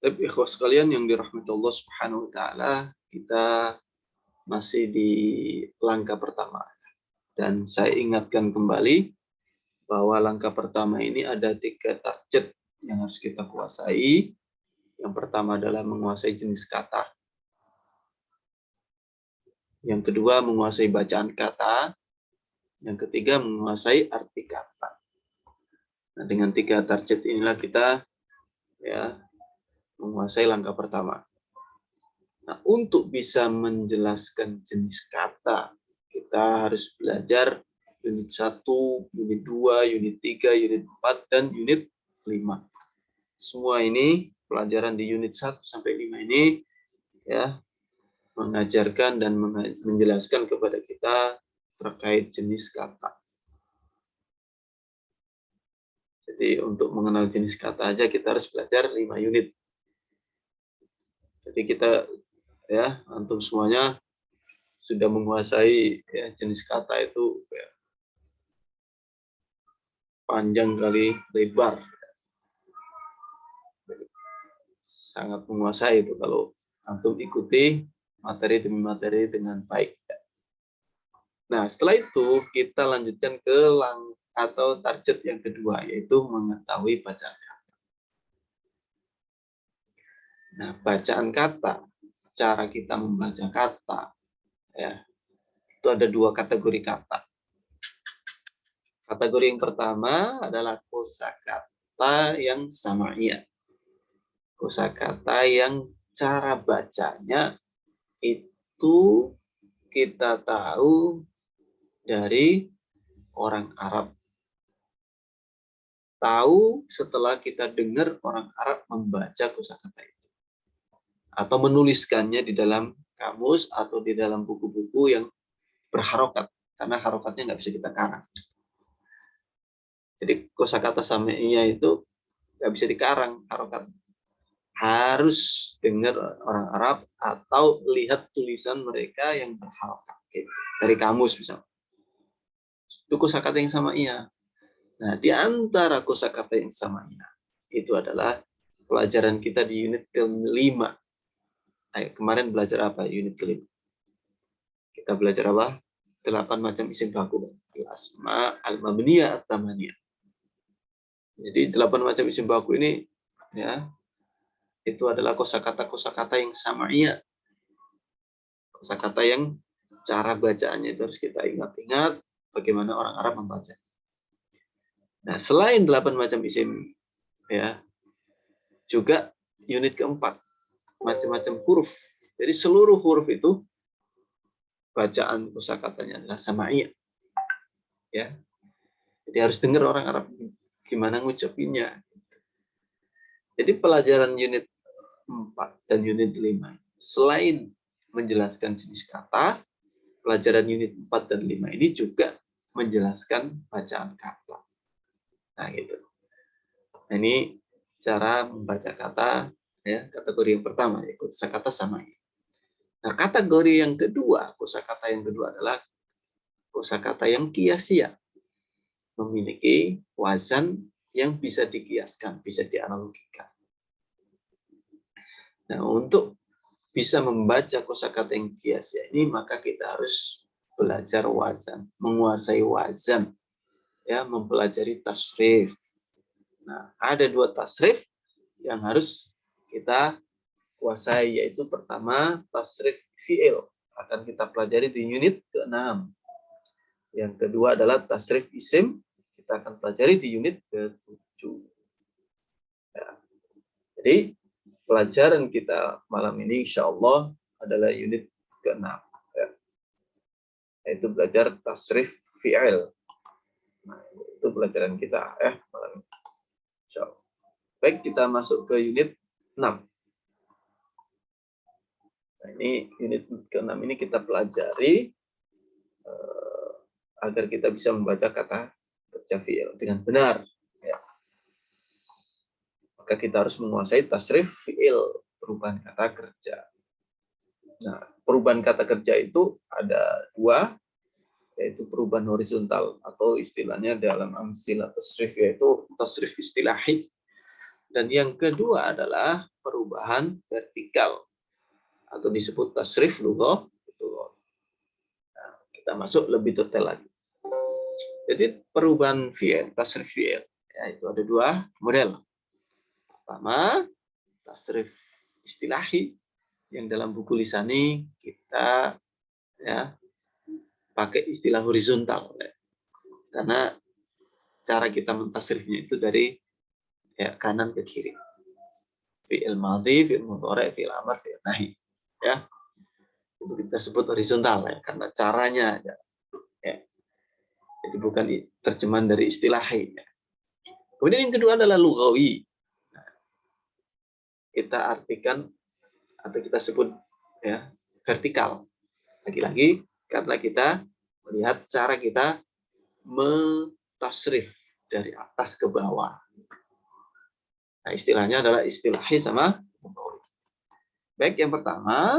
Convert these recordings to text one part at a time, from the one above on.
Tapi ikhwas sekalian yang dirahmati Allah Subhanahu wa taala, kita masih di langkah pertama. Dan saya ingatkan kembali bahwa langkah pertama ini ada 3 target yang harus kita kuasai. Yang pertama adalah menguasai jenis kata. Yang kedua menguasai bacaan kata. Yang ketiga menguasai arti kata. Nah, dengan 3 target inilah kita ya menguasai langkah pertama. Nah, untuk bisa menjelaskan jenis kata, kita harus belajar unit 1, unit 2, unit 3, unit 4, dan unit 5. Semua ini, pelajaran di unit 1 sampai 5 ini, ya, mengajarkan dan menjelaskan kepada kita terkait jenis kata. Jadi, untuk mengenal jenis kata aja kita harus belajar 5 unit. Jadi kita, ya, antum semuanya sudah menguasai ya, jenis kata itu ya, panjang kali lebar, sangat menguasai itu kalau antum ikuti materi demi materi dengan baik. Nah, setelah itu kita lanjutkan ke atau target yang kedua, yaitu mengetahui bacaan kata. Nah, bacaan kata, cara kita membaca kata, ya, itu ada 2 kategori kata. Kategori yang pertama adalah kosakata yang sama'iyah. Kosakata yang cara bacanya itu kita tahu dari orang Arab. Tahu setelah kita dengar orang Arab membaca kosakata itu. Atau menuliskannya di dalam kamus atau di dalam buku-buku yang berharokat. Karena harokatnya nggak bisa kita karang. Jadi kosakata sama'iyah itu nggak bisa dikarang harokat. Harus dengar orang Arab atau lihat tulisan mereka yang berharokat. Gitu. Dari kamus misalnya. Itu kosakata yang sama'iyah. Nah, di antara kosakata yang sama'iyah itu adalah pelajaran kita di unit ke-5. Kemarin belajar apa unit ke-5? Kita belajar apa? 8 macam isim baku. Al-asma, al-mabniyah, at-tamaniyah. Jadi 8 macam isim baku ini ya itu adalah kosakata-kosakata yang sama'iyah. Kosakata yang cara bacaannya itu harus kita ingat-ingat bagaimana orang Arab membaca. Nah, selain 8 macam isim ya, juga unit keempat, macam-macam huruf. Jadi seluruh huruf itu bacaan kosakatanya adalah sama'iyah. Ya. Jadi harus dengar orang Arab gimana ngucapinnya. Jadi pelajaran unit 4 dan unit 5 selain menjelaskan jenis kata, pelajaran unit 4 dan 5 ini juga menjelaskan bacaan kata. Nah, gitu. Nah, ini cara membaca kata ya, kategori yang pertama yaitu kosakata sama'iyah. Nah, kategori yang kedua, kosakata yang kedua adalah kosakata yang kiasia. Memiliki wazan yang bisa dikiaskan, bisa dianalogikan. Nah, untuk bisa membaca kosakata yang kiasia ini, maka kita harus belajar wazan, menguasai wazan, ya, mempelajari tasrif. Nah, ada 2 tasrif yang harus kita kuasai, yaitu pertama tasrif fi'il, akan kita pelajari di unit ke-6. Yang kedua adalah tasrif isim, kita akan pelajari di unit ke-7. Ya. Jadi pelajaran kita malam ini insya Allah adalah unit ke-6. Ya. Yaitu belajar tasrif fi'il. Nah, itu pelajaran kita ya malam ini. Insya Allah. Baik, kita masuk ke unit 6. Nah, ini unit ke-6 ini kita pelajari agar kita bisa membaca kata kerja fi'il dengan benar. Ya. Maka kita harus menguasai tasrif fi'il, perubahan kata kerja. Nah, perubahan kata kerja itu ada 2, yaitu perubahan horizontal atau istilahnya dalam amsilah tasrif yaitu tasrif istilahi Dan yang kedua adalah perubahan vertikal atau disebut tasrif lughah. Nah, kita masuk lebih detail lagi. Jadi perubahan fi'il, tasrif fi'il, ya, itu ada dua model. Pertama, tasrif istilahi yang dalam buku lisani kita ya pakai istilah horizontal, ya. Karena cara kita mentasrifnya itu dari ya kanan ke kiri. Fi'il madhi, fi'il mudhari', fi'il amr, fi'il nahi. Ya. Itu kita sebut horizontal ya, karena caranya ya. Jadi bukan terjemahan dari istilahi. Ya. Kemudian yang kedua adalah lughawi. Nah, kita artikan atau kita sebut ya vertikal. Lagi-lagi karena kita melihat cara kita mentasrif dari atas ke bawah. Nah, istilahnya adalah istilahi sama lughawi. Baik, yang pertama,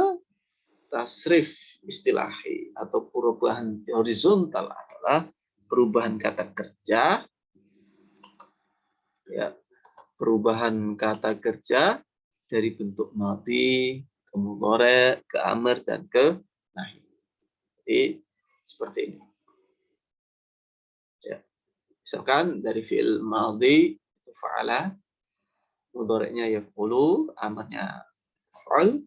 tasrif istilahi atau perubahan horizontal adalah perubahan kata kerja, ya, perubahan kata kerja dari bentuk madhi ke mudhari', ke amr dan ke nahi. Jadi seperti ini. Ya. Misalkan dari fi'il madhi itu fa'ala, mudhari'nya yaf'ulu, amarnya fa'al,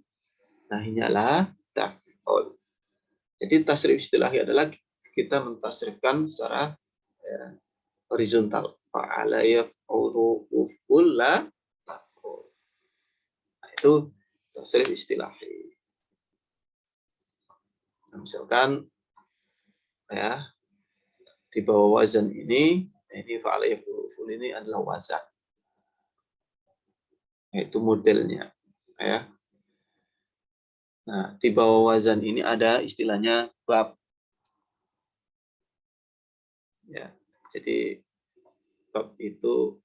nahinya la taf'ul. Jadi tasrif istilahi adalah kita mentasrifkan secara ya, horizontal. Fa'ala yaf'ulu uf'ul la taf'ul. Nah, itu tasrif istilahi. Nah, misalkan ya di bawah wazan ini fa'ala yaf'ulu uf'ul ini adalah wazan. Yaitu modelnya ya. Nah, di bawah wazan ini ada istilahnya bab. Ya, jadi bab itu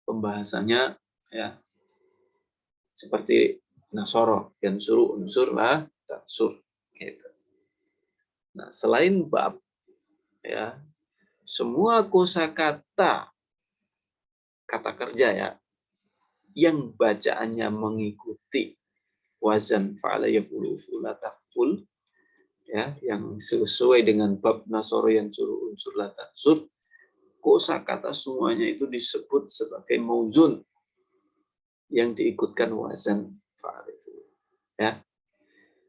pembahasannya ya seperti nasoro, yang suruh unsur lah tansur gitu. Nah, selain bab ya, semua kosakata kata kerja ya yang bacaannya mengikuti wazan fa'ala yaf'ulu uf'ula taf'ul ya, yang sesuai dengan bab nasoro yang suruh unsur la tansur, kosakata semuanya itu disebut sebagai mauzun yang diikutkan wazan fa'ala ya.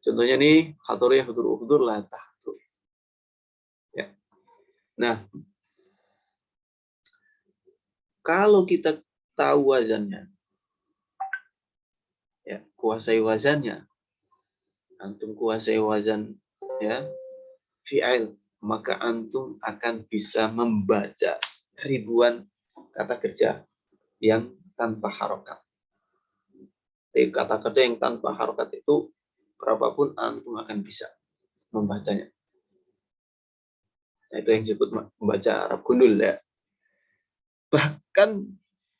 Contohnya nih hadur yahdur uhdur la tahdur. Ya. Nah, kalau kita tahu wazannya, ya, kuasai wazannya, antum kuasai wazan ya fi'il, maka antum akan bisa membaca ribuan kata kerja yang tanpa harokat. Jadi kata kerja yang tanpa harokat itu berapapun antum akan bisa membacanya. Nah, itu yang disebut membaca Arab gundul ya. Bahkan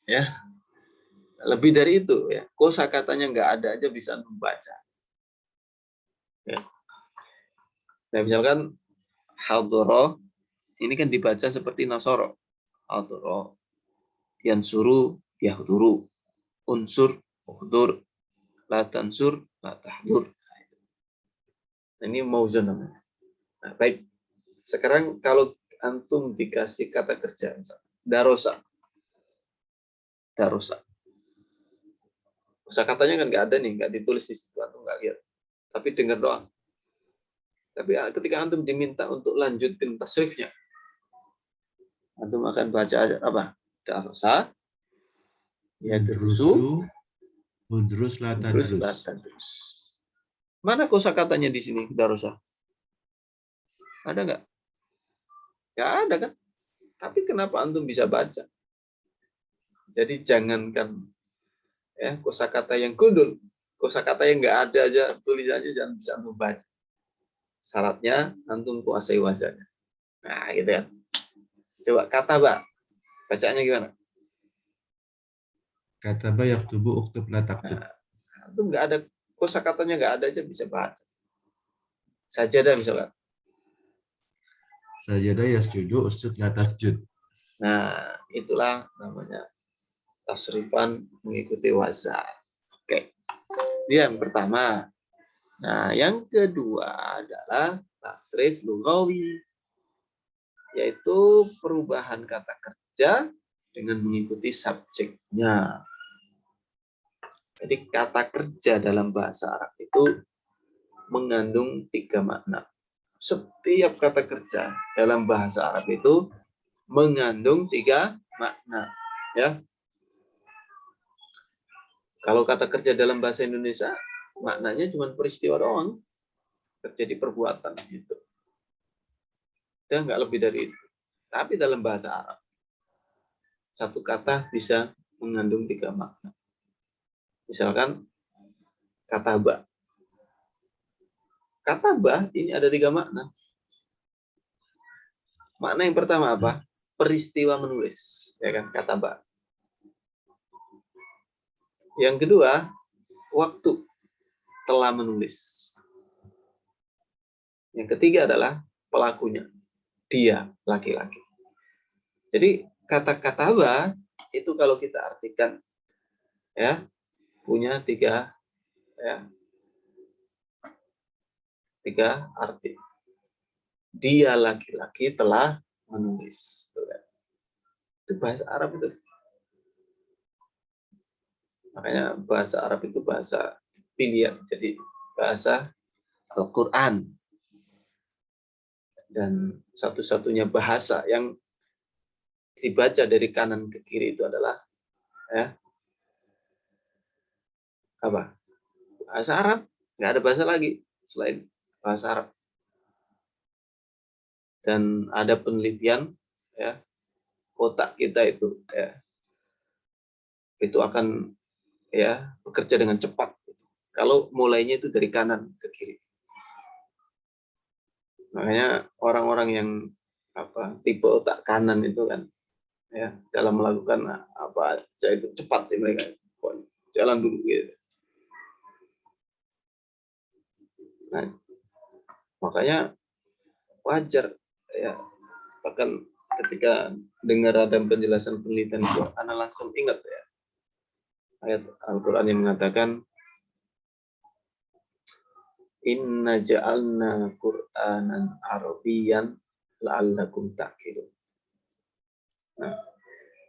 ya lebih dari itu ya, kosakatanya nggak ada aja bisa membaca. Ya. Nah, misalkan hadroh ini kan dibaca seperti nasoro. Hadroh yansuru yahduru, unsur uhdur, la tansur la tahdur. Nah, ini mauzun namanya. Nah, baik. Sekarang kalau antum dikasih kata kerja misalnya, darosa. Darosa. Kosakatanya kan nggak ada nih, nggak ditulis di situ, antum nggak lihat. Tapi dengar doang. Tapi ketika antum diminta untuk lanjutin tasrifnya, antum akan baca apa? Darosa, ya terusu, mudrus la tadrus. Mana kosakatanya di sini darosa? Ada nggak? Ya ada kan? Tapi kenapa antum bisa baca? Jadi jangankan ya kosakata yang gundul, kosakata yang nggak ada aja tulisannya jangan bisa antum baca. Syaratnya antum kuasai wazannya. Nah, gitu ya. Coba kata ba, bacaannya gimana? Kata ba yaktubu uktub la taktub. Nah, antum nggak ada kosakatanya nggak ada aja bisa baca. Sajadah misalkan. Sajadah yasjudu usjud la tasjud. Nah, itulah namanya tasrifan mengikuti wazan. Oke. Ini yang pertama. Nah, yang kedua adalah tasrif lughawi, yaitu perubahan kata kerja dengan mengikuti subjeknya. Jadi kata kerja dalam bahasa Arab itu mengandung 3 makna. Setiap kata kerja dalam bahasa Arab itu mengandung 3 makna. Ya, kalau kata kerja dalam bahasa Indonesia maknanya cuma peristiwa doang, terjadi perbuatan gitu. Dan nggak lebih dari itu. Tapi dalam bahasa Arab satu kata bisa mengandung 3 makna. Misalkan kata ba. Kata ba ini ada 3 makna. Makna yang pertama apa? Peristiwa menulis, ya kan, kata ba. Yang kedua, waktu telah menulis. Yang ketiga adalah pelakunya, dia laki-laki. Jadi kata-kata ba itu kalau kita artikan ya punya 3 ya 3 arti. Dia laki-laki telah menulis. Itu bahasa Arab itu. Makanya bahasa Arab itu bahasa pilihan. Jadi bahasa Al-Quran. Dan satu-satunya bahasa yang dibaca dari kanan ke kiri itu adalah ya apa? Bahasa Arab. Nggak ada bahasa lagi selain bahasa Arab. Dan ada penelitian ya otak kita itu ya itu akan ya bekerja dengan cepat kalau mulainya itu dari kanan ke kiri. Makanya orang-orang yang apa tipe otak kanan itu kan ya dalam melakukan apa aja itu cepat ya mereka jalan dulu gitu. Nah, makanya wajar ya bahkan ketika dengar ada penjelasan penelitian itu Anda langsung ingat ya ayat Al-Quran yang mengatakan inna ja'alna Qur'anan Arabiyyan la'allakum ta'qilun. Nah,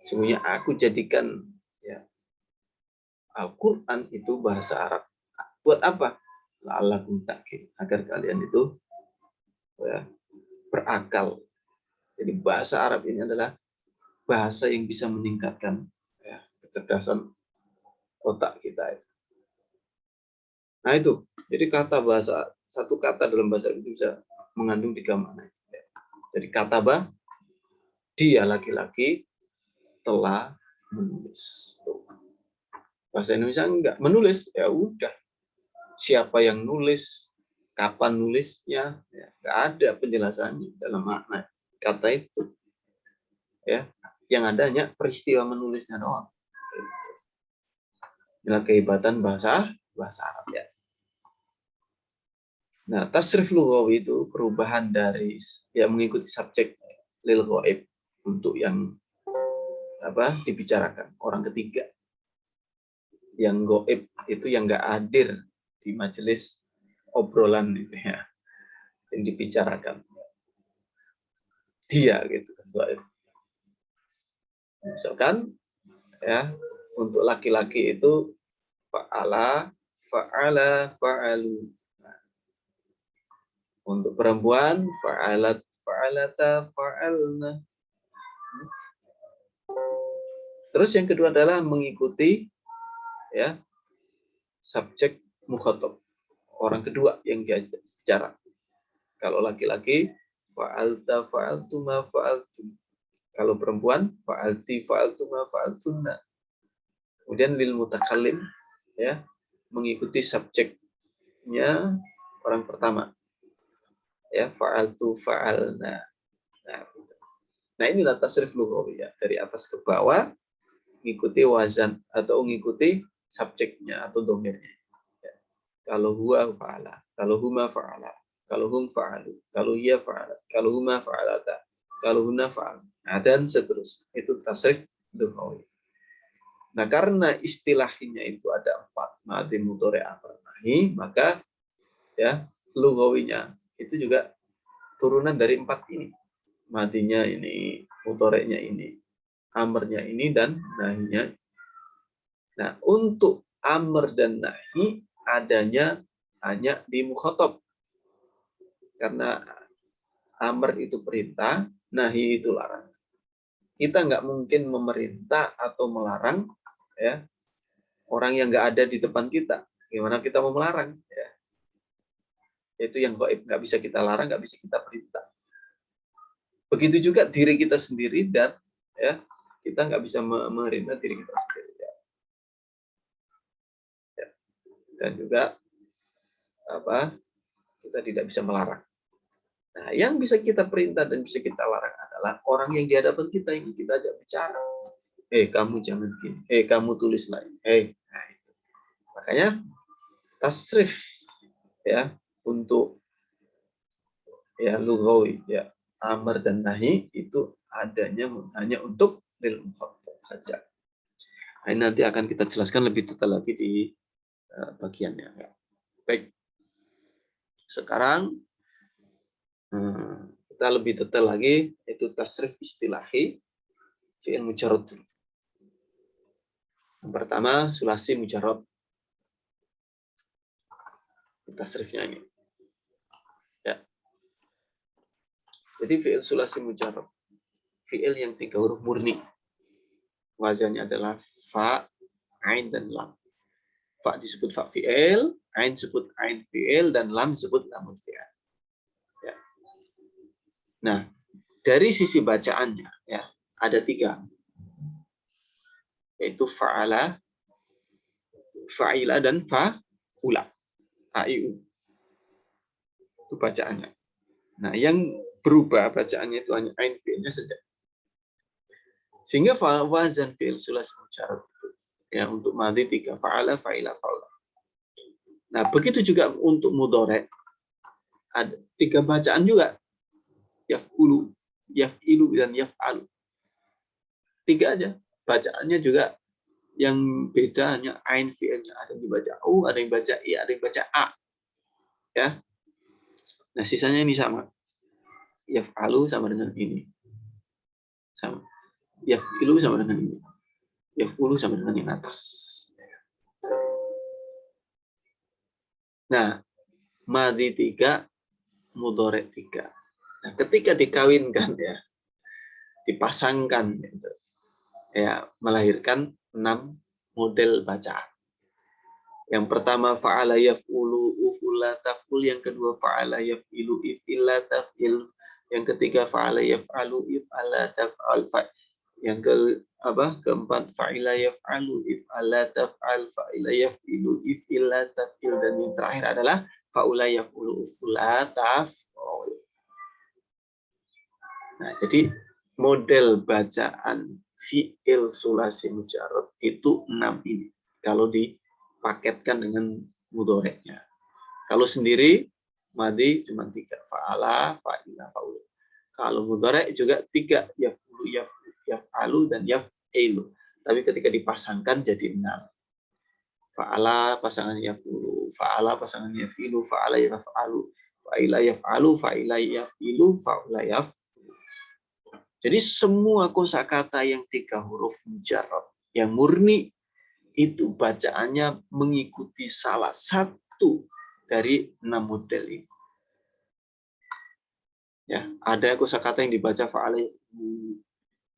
sungguhnya aku jadikan ya Al-Quran itu bahasa Arab. Buat apa? La'allakum ta'qilun. Agar kalian itu ya, berakal. Jadi bahasa Arab ini adalah bahasa yang bisa meningkatkan ya, kecerdasan otak kita. Nah itu, jadi kata bahasa satu kata dalam bahasa itu bisa mengandung 3 makna. Jadi kata bah, dia laki-laki telah menulis. Bahasa Indonesia enggak menulis, ya udah. Siapa yang nulis, kapan nulisnya, ya, enggak ada penjelasannya dalam makna kata itu. Ya, yang adanya peristiwa menulisnya doang. Inilah kehebatan bahasa Arab ya. Nah, tasrif lughawi itu perubahan dari yang mengikuti subjek lil ghaib untuk yang apa dibicarakan orang ketiga. Yang gaib itu yang enggak hadir di majelis obrolan itu ya. Yang dibicarakan. Dia gitu kan gaib. Misalkan ya, untuk laki-laki itu fa'ala, fa'ala, fa'alu. Untuk perempuan, fa'alat, fa'alata, fa'alna. Terus yang kedua adalah mengikuti ya subjek mukhatab. Orang kedua yang diajak bicara. Kalau laki-laki, fa'alta, fa'altuma, fa'altum. Kalau perempuan, fa'alti, fa'altuma, fa'altunna. Kemudian lil mutakallim ya mengikuti subjeknya orang pertama. Ya, fa'altu, fa'alna. Nah, inilah tasrif lughawi ya, dari atas ke bawah mengikuti wazan atau mengikuti subjeknya atau domirnya. Ya. Kalau huwa fa'ala, kalau huma fa'ala, kalau hum fa'alu, kalau hiya fa'alat, kalau huma fa'alata. Kalau huna fa'al. Nah, dan seterusnya. Itu tasrif lughawi. Nah, karena istilahnya itu ada 4, madhi, mudhari', amr, nahi, maka ya lughawinya itu juga turunan dari 4 ini. Madhinya ini, mudhari'nya ini, amrnya ini, dan nahinya. Nah, untuk amr dan nahi adanya hanya di mukhatab. Karena amr itu perintah, nahi itu larangan. Kita nggak mungkin memerintah atau melarang ya orang yang nggak ada di depan kita. Gimana kita mau melarang? Ya. Itu yang gaib, nggak bisa kita larang, nggak bisa kita perintah. Begitu juga diri kita sendiri, dan ya kita nggak bisa memerintah diri kita sendiri. Ya. Dan juga kita tidak bisa melarang. Nah, yang bisa kita perintah dan bisa kita larang adalah orang yang di hadapan kita, yang kita ajak bicara. Kamu jangan gini. Kamu tulis lain. Nah, itu. Makanya tasrif ya untuk ya lughawi ya amr dan nahi itu adanya hanya untuk lil mukhatab saja. Nah, ini nanti akan kita jelaskan lebih detail lagi di bagiannya. Ya. Baik. Sekarang kita lebih detail lagi, yaitu tasrif istilahi fi'il mujarrad. Yang pertama, sulasi mujarrad. Tasrifnya ini. Ya. Jadi fi'il sulasi mujarrad. Fi'il yang 3 huruf murni. Wazannya adalah fa, ain, dan lam. Fa disebut fa fi'il, ain disebut ain fi'il, dan lam disebut lamul fi'il. Ya. Nah, dari sisi bacaannya ya ada 3, yaitu fa'ala, fa'ila, dan fa'ula. AIU. Itu bacaannya. Nah, yang berubah bacaannya itu hanya ain fi'ilnya saja. Sehingga wazan fi'il sulasi mujarrad itu ya untuk madhi 3, fa'ala, fa'ila, fa'ula. Nah, begitu juga untuk mudhari'. Ada 3 bacaan juga. Yaf'ulu, yaf'ilu, dan yaf'alu. 3 aja. Bacaannya juga yang beda hanya ain fi'ilnya. Ada yang dibaca u, ada yang baca i, ada yang baca a. Ya. Nah, sisanya ini sama. Yaf'alu sama dengan ini. Sama. Yaf'ilu sama dengan ini. Yaf'ulu sama dengan yang atas. Nah, madhi 3, mudhari' 3. Nah, ketika dikawinkan ya, dipasangkan gitu, ya melahirkan 6 model bacaan. Yang pertama fa'ala yaf'ulu ufula taf'ul, yang kedua fa'ala yaf'ilu if'ila taf'il, yang ketiga fa'ala yaf'alu if'ala taf'al, yang keempat fa'ila yaf'alu if'ala taf'al, fa'ila yaf'ilu if'ila taf'il, dan yang terakhir adalah fa'ula yaf'ulu ufula taf'ul. Nah, jadi model bacaan fi'il sulasi mujarrad itu 6 ini. Kalau dipaketkan dengan mudhari'nya. Kalau sendiri madhi cuma 3, fa'ala, fa'ila, fa'ul. Kalau mudhari' juga 3, yaf'ulu, yaf'alu, dan yaf'ilu. Tapi ketika dipasangkan jadi 6. Fa'ala pasangan yaf'ulu, fa'ala pasangan yaf'ilu, fa'ala yaf'alu, fa'ila yaf'alu, fa'ila yaf'ilu, fa'ula yaf'alu. Jadi semua kosakata yang 3 huruf mujarrad yang murni itu bacaannya mengikuti salah satu dari 6 model ini. Ya, ada kosakata yang dibaca fa'ala yaf'ulu,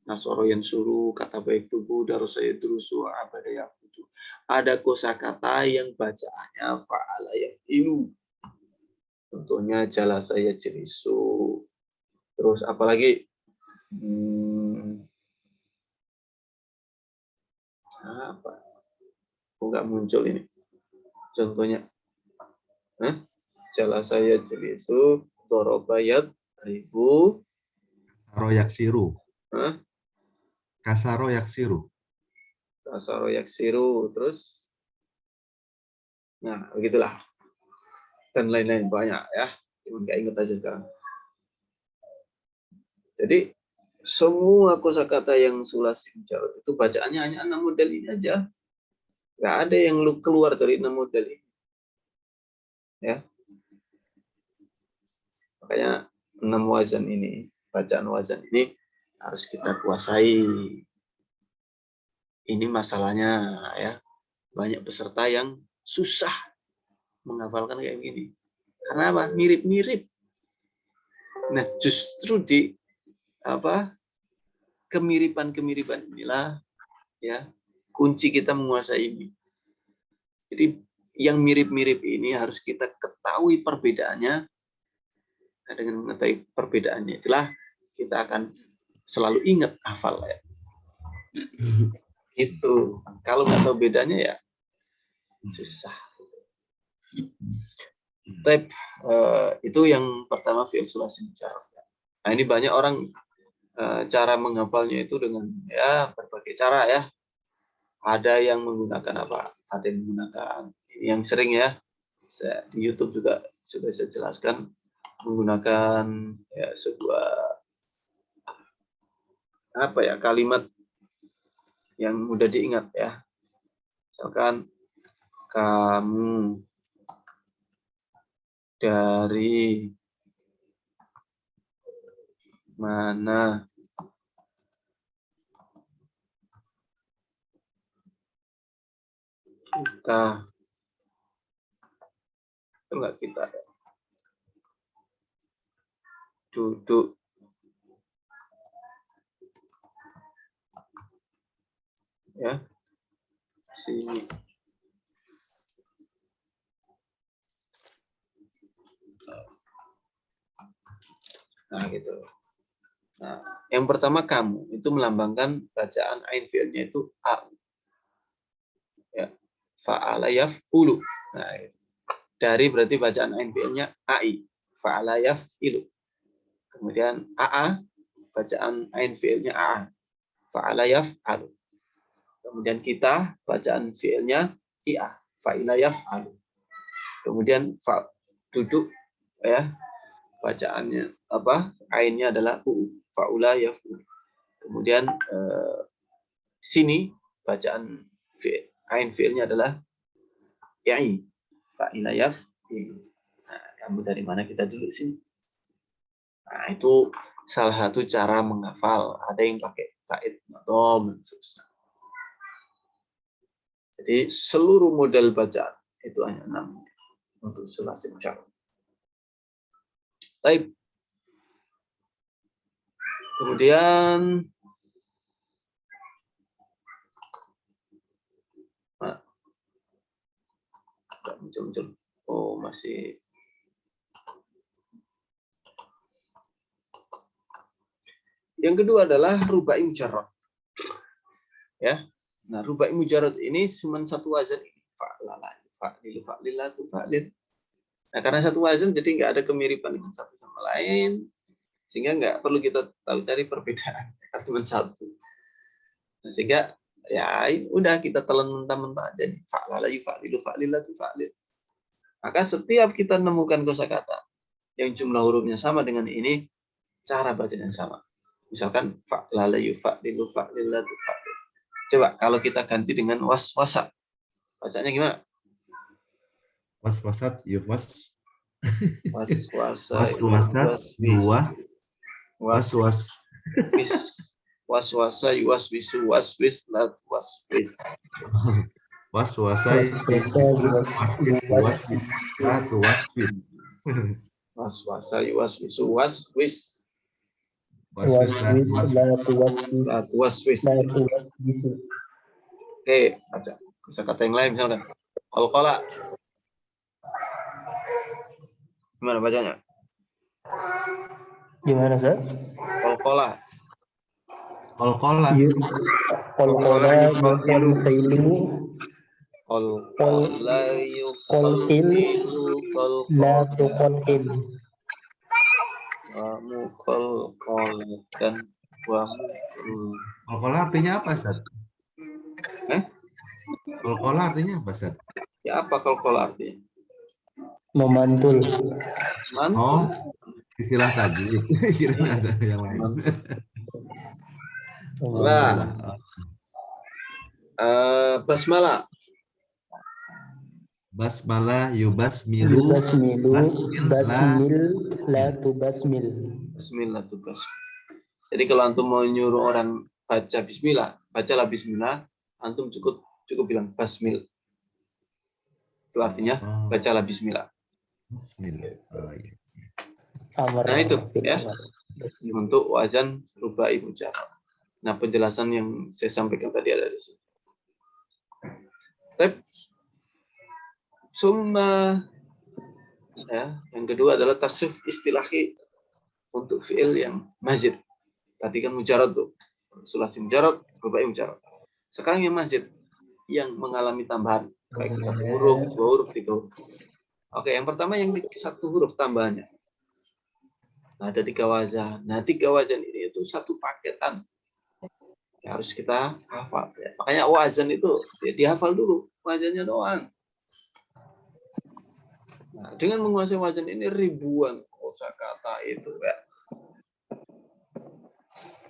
nasoro yansuru, kata baik tubuh, darusa yadrusu, abada yafudu. Ada kosakata yang bacaannya fa'ala yaf'ilu. Contohnya jalasa yajlisu. Terus apalagi apa? Kok nggak muncul ini? Contohnya, jalasa yajlisu, dorobayat ribu, Kasaro yaksiru. Hah? Kasaro yaksiru. Kasaro yaksiru, terus nah begitulah, dan lain-lain banyak ya, cuma nggak ingat aja sekarang. Jadi semua kosakata yang sulasi mujarad itu bacaannya hanya 6 model ini aja. Nggak ada yang keluar dari 6 model ini. Ya. Makanya 6 wazan ini, bacaan wazan ini harus kita kuasai. Ini masalahnya ya. Banyak peserta yang susah menghafalkan kayak gini. Karena apa? Mirip-mirip. Nah, justru di kemiripan-kemiripan inilah ya kunci kita menguasai ini. Jadi yang mirip-mirip ini harus kita ketahui perbedaannya. Nah, dengan mengetahui perbedaannya itulah kita akan selalu ingat hafal ya. Itu kalau nggak tahu bedanya ya susah. Type itu yang pertama fi'il sulasi mujarad. Nah, ini banyak orang cara menghafalnya itu dengan ya berbagai cara ya. Ada yang menggunakan apa? Ada yang menggunakan ini yang sering ya. Di YouTube juga sudah saya jelaskan menggunakan ya sebuah kalimat yang mudah diingat ya. Misalkan kamu dari mana? Kita. Itu enggak kita. Duduk. Ya. Sini. Nah, gitu. Nah, yang pertama kamu itu melambangkan bacaan ain fi'ilnya itu a. Ya. Fa'ala yaf'ulu. Nah, itu. Dari berarti bacaan ain fi'ilnya ai. Fa'ala yaf'ilu. Kemudian aa bacaan ain fi'ilnya aa. Fa'ala yaf'alu. Kemudian kita bacaan fi'ilnya ia. Fa'ila yaf'alu. Kemudian duduk ya. Bacaannya apa? Ainnya adalah u. Fa'ula yaf'ul. Kemudian sini bacaan ain fi'ilnya adalah ya'i. Fa'ila yaf'il. Nah, kamu dari mana kita duduk sini? Nah, itu salah satu cara menghafal. Ada yang pakai bait madom dan seterusnya. Jadi seluruh model bacaan itu hanya 6 untuk sulasi mujarad. Baik. Kemudian muncul. Oh, masih. Yang kedua adalah rubai mujarrad. Ya. Nah, rubai mujarrad ini cuma satu wazan ini. Fa'lil. Nah, karena satu wazan jadi nggak ada kemiripan dengan satu sama lain, sehingga nggak perlu kita tahu dari perbedaan. Karena cuma satu. Nah, sehingga ya udah kita telan mentah-mentah aja nih. Fa'lala yufa'lilu fa'lilatu fa'lil. Maka setiap kita menemukan kosakata yang jumlah hurufnya sama dengan ini, cara bacanya sama. Misalkan fa'lala yufa'lilu fa'lilatu fa'lil. Coba kalau kita ganti dengan waswasa. Bacanya gimana? Was-wasat, yuwas. Waswasa, yuwas. Was-was. Waswasa, yuwaswisu, waswis, lat waswis. Was-wasa, yuwaswis, lat waswis. Waswasa, yuwaswisu, waswis. Lat waswis. Oke, baca. Bisa kata yang lain misalkan. Qalqala. Gimana bacanya? Gimana, Sir? Qalqala. Qalqala. Qalqala yuqalqilu. Qalqala yuqalqilu La tuqalqil. Wa muqalqalatan wa muqal. Qalqala artinya apa, Ustaz? Qalqala artinya apa, Ustaz? Ya apa qalqala artinya? Memantul. Mantul. Oh, Istilah tadi. Kira ada yang lain. Nah, basmalah. Basmalah yubasmilu. Yubasmilu, Basmil basmil, la basmil. tubasmil. Bismillah tuh bas. Jadi kalau antum mau nyuruh orang baca bismillah, bacalah bismillah, antum cukup bilang basmil. Itu artinya Oh, bacalah bismillah. basmil. Oh, iya. Amar Nah itu fil ya amar. untuk wazan rubai mujarrad. Nah penjelasan yang saya sampaikan tadi ada di sini. Tapi summa ya, yang kedua adalah tasrif istilahi untuk fi'il yang mazid. Tadi kan mujarrad tuh. Sulasi mujarrad, rubai mujarrad. Sekarang yang mazid yang mengalami tambahan baik satu huruf, dua huruf, tiga huruf. Oke, yang pertama yang satu huruf tambahannya. Nah, ada 3 wazan. Nah, 3 wazan ini itu satu paketan. Ya, harus kita hafal. Ya. Makanya wazan itu ya, dihafal dulu. Wazannya doang. Nah, dengan menguasai wazan ini ribuan kosakata itu ya.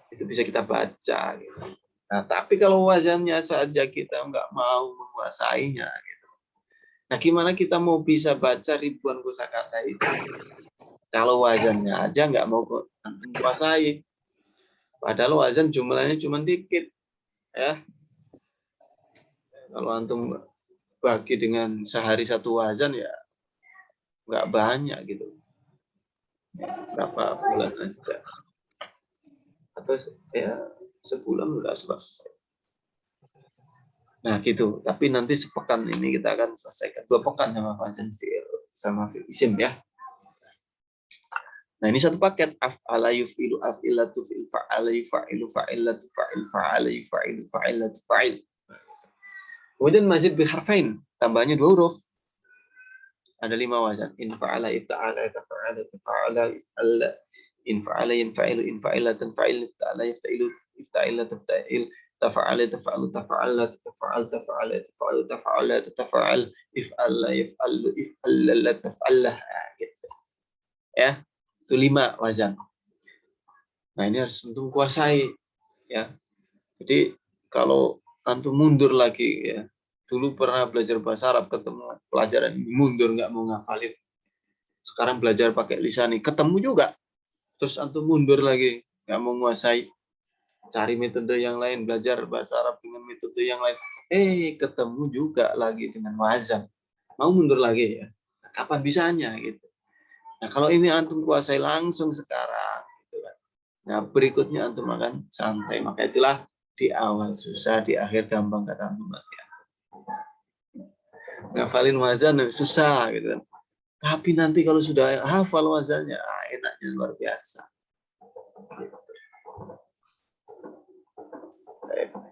Itu bisa kita baca. Gitu. Nah, tapi kalau wazannya saja kita nggak mau menguasainya. Gitu. Nah, gimana kita mau bisa baca ribuan kosakata itu? Kalau wazannya aja nggak mau menguasai. Padahal wazan jumlahnya cuma dikit. Ya. Kalau antum bagi dengan sehari satu wazan ya nggak banyak gitu. Berapa bulan aja. Atau ya sebulan udah selesai. Nah gitu. Tapi nanti sepekan ini kita akan selesaikan. 2 pekan sama wazan fi'il sama fi'il isim ya. Nah ini satu paket af'ala yuf'ilu af'ilatu fi'il fa'ala yuf'ilu fa'ilatu fa'il fa'ala yuf'ilu fa'ilatu fa'il. Kemudian mazid biharfain, tambahnya 2 huruf. Ada 5 wazan. In fa'ala ifta'ala tafa'ala tafa'ala if'ala in fa'ala yanfa'ilu in fa'ila tanfa'il ifta'ala yafta'ilu ifta'ila tafta'il tafa'ala tafa'alu tafa'ala tafa'al tafa'ala tafa'alu tafa'ala tafa'al if'ala yaf'alu if'ala taf'ala gitu. Ya. Itu 5 wazan. Nah ini harus antum kuasai ya. Jadi kalau antum mundur lagi ya, dulu pernah belajar bahasa Arab ketemu pelajaran ini mundur nggak mau ngafalin. Sekarang belajar pakai lisani ketemu juga. Terus antum mundur lagi nggak mau nguasai. Cari metode yang lain, belajar bahasa Arab dengan metode yang lain. Ketemu juga lagi dengan wazan. Mau mundur lagi ya. Kapan bisanya gitu. Nah, kalau ini antum kuasai langsung sekarang, gitu kan. Nah, berikutnya antum akan santai. Maka itulah di awal susah, di akhir gampang kata antum ya. Ngafalin wazan susah, gitu kan. Tapi nanti kalau sudah hafal wazannya, enaknya luar biasa.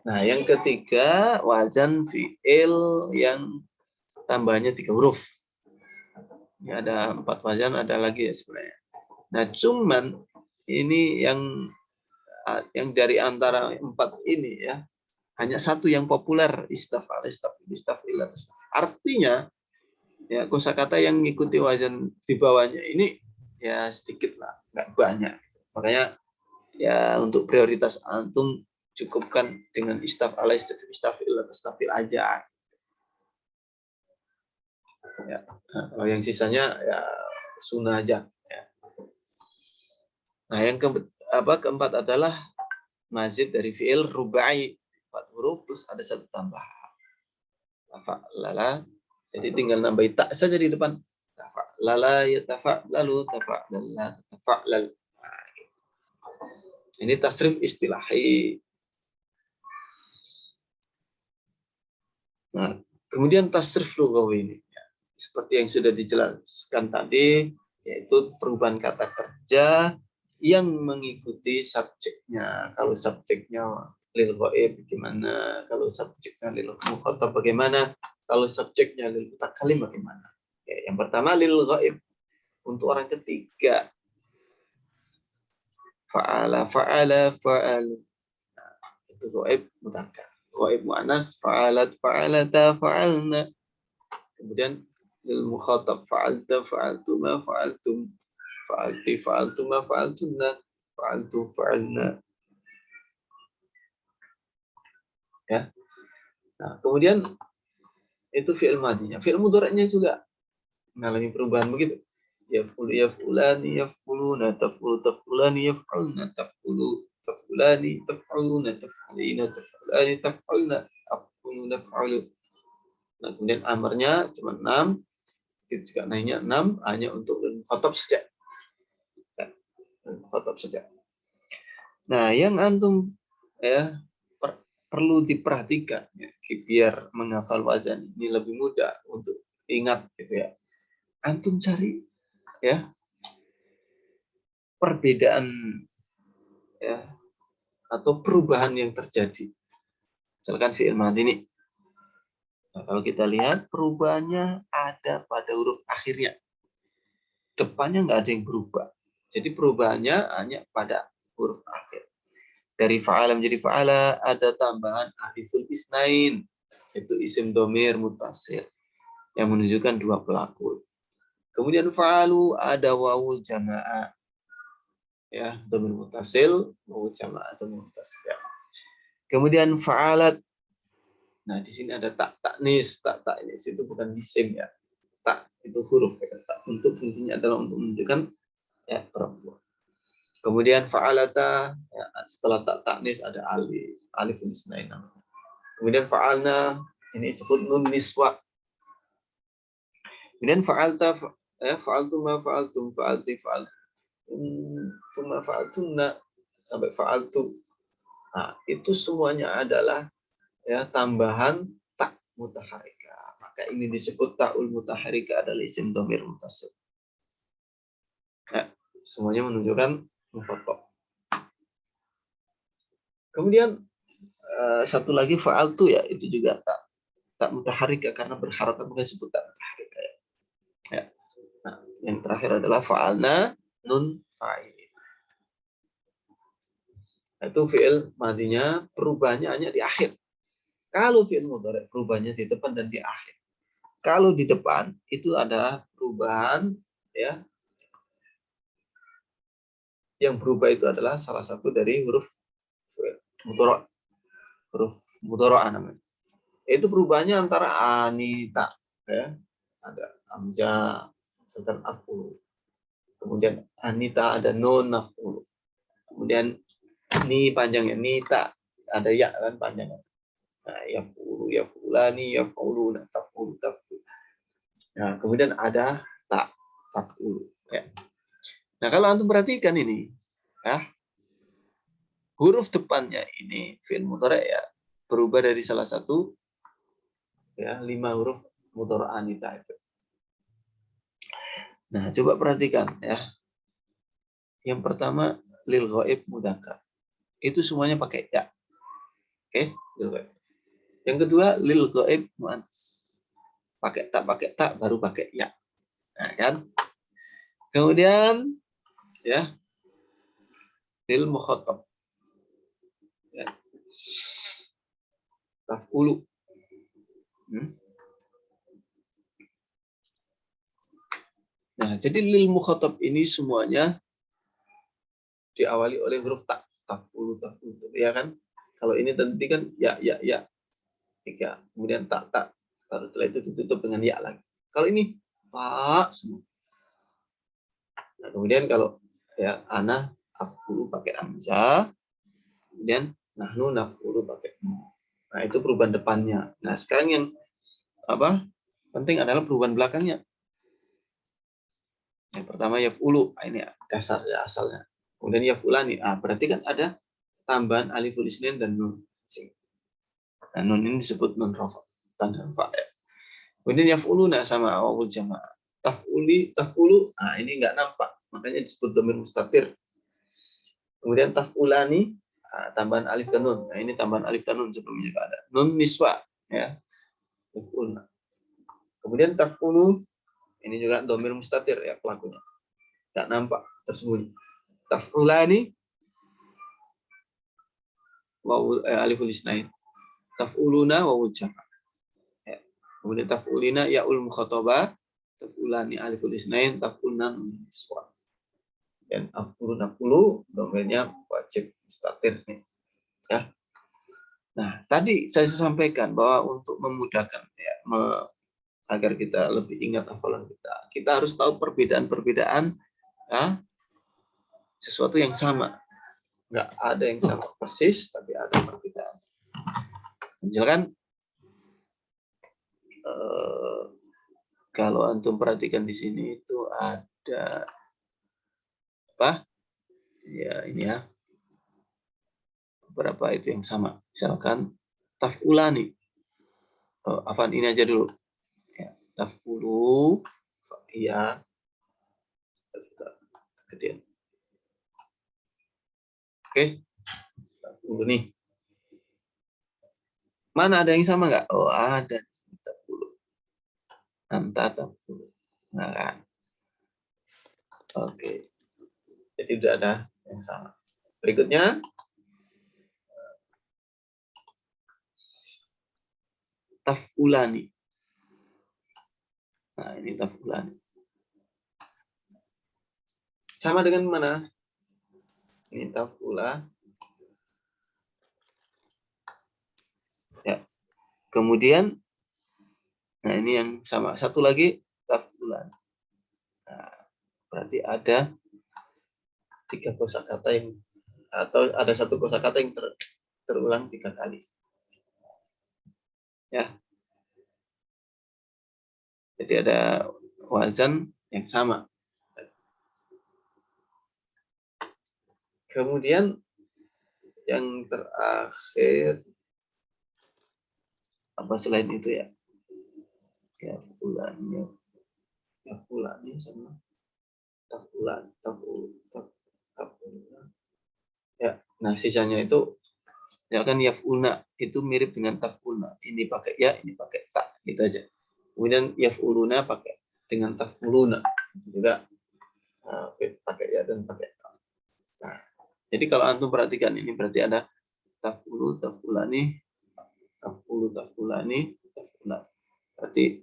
Nah, yang ketiga wazan fi'il yang tambahnya 3 huruf. Ini ada 4 wazan, ada lagi ya sebenarnya. Nah, cuman ini yang dari antara 4 ini ya, hanya satu yang populer, istafal, istafil. Artinya ya kosakata yang mengikuti wazan di bawahnya ini ya sedikit lah, nggak banyak. Makanya ya untuk prioritas antum cukupkan dengan istafal, istafil aja. Ya. Nah, kalau yang sisanya ya sunnah aja. Ya. Nah, yang keempat adalah mazid dari fi'il rubai 4 huruf plus ada 1 tambahan. Tafa'lala. Jadi tinggal nambahin tak saja di depan. Tafa'lala yatafa'lalu tafa'lala tafa'lal. Nah, ini tasrif istilahi. Nah, kemudian tasrif lughawi ini. Seperti yang sudah dijelaskan tadi, yaitu perubahan kata kerja yang mengikuti subjeknya. Kalau subjeknya lil ghaib bagaimana? Kalau subjeknya lil mukhatab bagaimana? Kalau subjeknya lil mutakallim bagaimana? Ya, yang pertama lil ghaib untuk orang ketiga. Fa'ala fa'ala fa'al. Nah, itu ghaib mutakallim. Ghaib muannas fa'alat fa'alata fa'alna. Kemudian lil mukhatab fa'alta fa'altuma fa'altum fa'alti, fa'altuma, fa'altunna, fa'altu, fa'alna. Ya. Nah, kemudian itu fi'il madinya. Fi'il mudhari'nya juga mengalami perubahan begitu. Yaf'ulu, yaf'ulani, yaf'uluna, taf'ulu, taf'ulani, yaf'alna, taf'ulu, taf'ulani, taf'aluna, taf'alina, taf'alani, taf'alna, af'ulu, naf'alu. Nah, kemudian amarnya cuma 6. Itu juga naiknya 6 hanya untuk mukhatab saja. Mukhatab saja. Nah, yang antum ya perlu diperhatikan ya, biar menghafal wazan ini lebih mudah untuk ingat gitu ya. Antum cari ya perbedaan ya atau perubahan yang terjadi. Misalkan fi'il madhi ini. Nah, kalau kita lihat perubahannya ada pada huruf akhirnya. Depannya nggak ada yang berubah. Jadi perubahannya hanya pada huruf akhir. Dari fa'ala menjadi fa'ala ada tambahan aliful isnain. Itu isim domir mutasil yang menunjukkan dua pelaku. Kemudian fa'alu ada wawul jama'ah. Ya, domir mutasil, wawul jama'ah, domir mutasil. Ya. Kemudian fa'alat. Nah, di sini ada tak taknis, tak taknis itu bukan isim ya. Tak itu huruf ya. Tak untuk fungsinya adalah untuk menunjukkan ya perempuan. Kemudian fa'alata ya, setelah tak taknis ada alif, alif isnain. Kemudian fa'alna ini disebut nun niswa. Kemudian fa'alta ya fa'altuma fa'altum fa'alti fa'altum fa'altunna sampai fa'altu. Nah, itu semuanya adalah ya tambahan tak mutaharika. Maka ini disebut ta'ul mutaharika adalah isim dhamir muttasil. Ya, semuanya menunjukkan mukhatab. Kemudian satu lagi fa'altu ya itu juga tak mutaharika karena berharakat maka disebut tak mutaharika ya. Ya. Nah, yang terakhir adalah fa'alna nun fa'il. Itu fi'il madinya perubahannya hanya di akhir. Kalau fi'il mudhari perubahannya di depan dan di akhir. Kalau di depan itu ada perubahan ya. Yang berubah itu adalah salah satu dari huruf mudhari. Huruf mudhari namanya. Itu perubahannya antara anita ya. Ada amza serta af'ulu. Kemudian anita ada nun naf'ulu. Kemudian ni panjangnya nita ada ya kan panjangnya. Nah, ya fulani, ya fauluna, taf'ulu, taf'ulu. Nah, kemudian ada taf'ulu. Ya. Nah, kalau antum perhatikan ini, ya, huruf depannya ini fi'il mudhari ya berubah dari salah satu ya 5 huruf mudhari anita itu. Nah, coba perhatikan ya. Yang pertama lil ghaib mudzakkar. Itu semuanya pakai ya. Oke, lil ghaib. Yang kedua lil ghaib muannas. Pakai tak baru pakai ya. Nah, kan? Kemudian ya lil mukhatab. Ya. Taf'ulu. Nah, jadi lil mukhatab ini semuanya diawali oleh huruf tak. Taf'ulu, ya kan? Kalau ini tadi kan ya. 3. Kemudian tak. Baru setelah itu ditutup dengan ya lagi. Kalau ini tak semua. Nah, kemudian kalau ya ana af'ulu pakai amza, kemudian nahnu naf'ulu pakai mu. Nah, itu perubahan depannya. Nah, sekarang yang penting adalah perubahan belakangnya. Yang pertama yaf'ulu, ini dasar ya asalnya. Kemudian yaf'ulani, berarti kan ada tambahan aliful isnain dan nun. Nah, nun ini disebut nun rafa, tanda fa'il. Kemudian yaf'uluna sama wawul jamaah. Taf'ulu, ini enggak nampak, makanya disebut dhamir mustatir. Kemudian taf'ulani, tambahan alif dan nun. Nah, ini tambahan alif dan nun sebelumnya enggak ada. Nun niswa, ya. Taf'ulna. Kemudian taf'ulu, ini juga dhamir mustatir ya pelakunya. Enggak nampak, tersembunyi. Taf'ulani, wawul aliful isnain. Taf'uluna wawul jamaah. Ya. Kemudian taf'ulina ya'ul mukhatabah, taf'ulani aliful isnain, taf'ulna nun niswa. dan afulu domainnya wajib mustatir nih ya. Nah, tadi saya sampaikan bahwa untuk memudahkan ya, agar kita lebih ingat hafalan kita harus tahu perbedaan-perbedaan ya, sesuatu yang sama. Nggak ada yang sama persis, tapi ada perbedaan. Misalkan kalau antum perhatikan di sini itu ada apa? Ya ini ya, beberapa itu yang sama. Misalkan taf'ulani. Afan ini aja dulu. Ya, taf'ulu, ya, kemudian. Oke, taf'ulu nih. Mana ada yang sama nggak? Oh ada. Taf'ulu. Anta taf'ulu. Nah kan. Oke. Jadi udah ada yang sama. Berikutnya taf'ulani. Nah, ini taf'ulani. Sama dengan mana? Ini taf'ula. Ya. Kemudian nah ini yang sama. Satu lagi taf'ulan. Nah, berarti ada 3 kosakata yang atau ada 1 kosakata yang terulang 3 kali. Ya. Jadi ada wazan yang sama. Kemudian yang terakhir apa selain itu ya? Ya bulannya. Ya bulannya sama tafulan, ya. Nah, sisanya itu ya kan yaf'ulna itu mirip dengan taf'ulna. Ini pakai ya, ini pakai tak, gitu aja. Kemudian yaf'uluna pakai dengan taf'uluna. Itu juga pakai ya dan pakai tak. Nah, jadi kalau antum perhatikan ini berarti ada taf'ulu, taf'ulani, taf'ulu, taf'ulani, taf'ulan. Berarti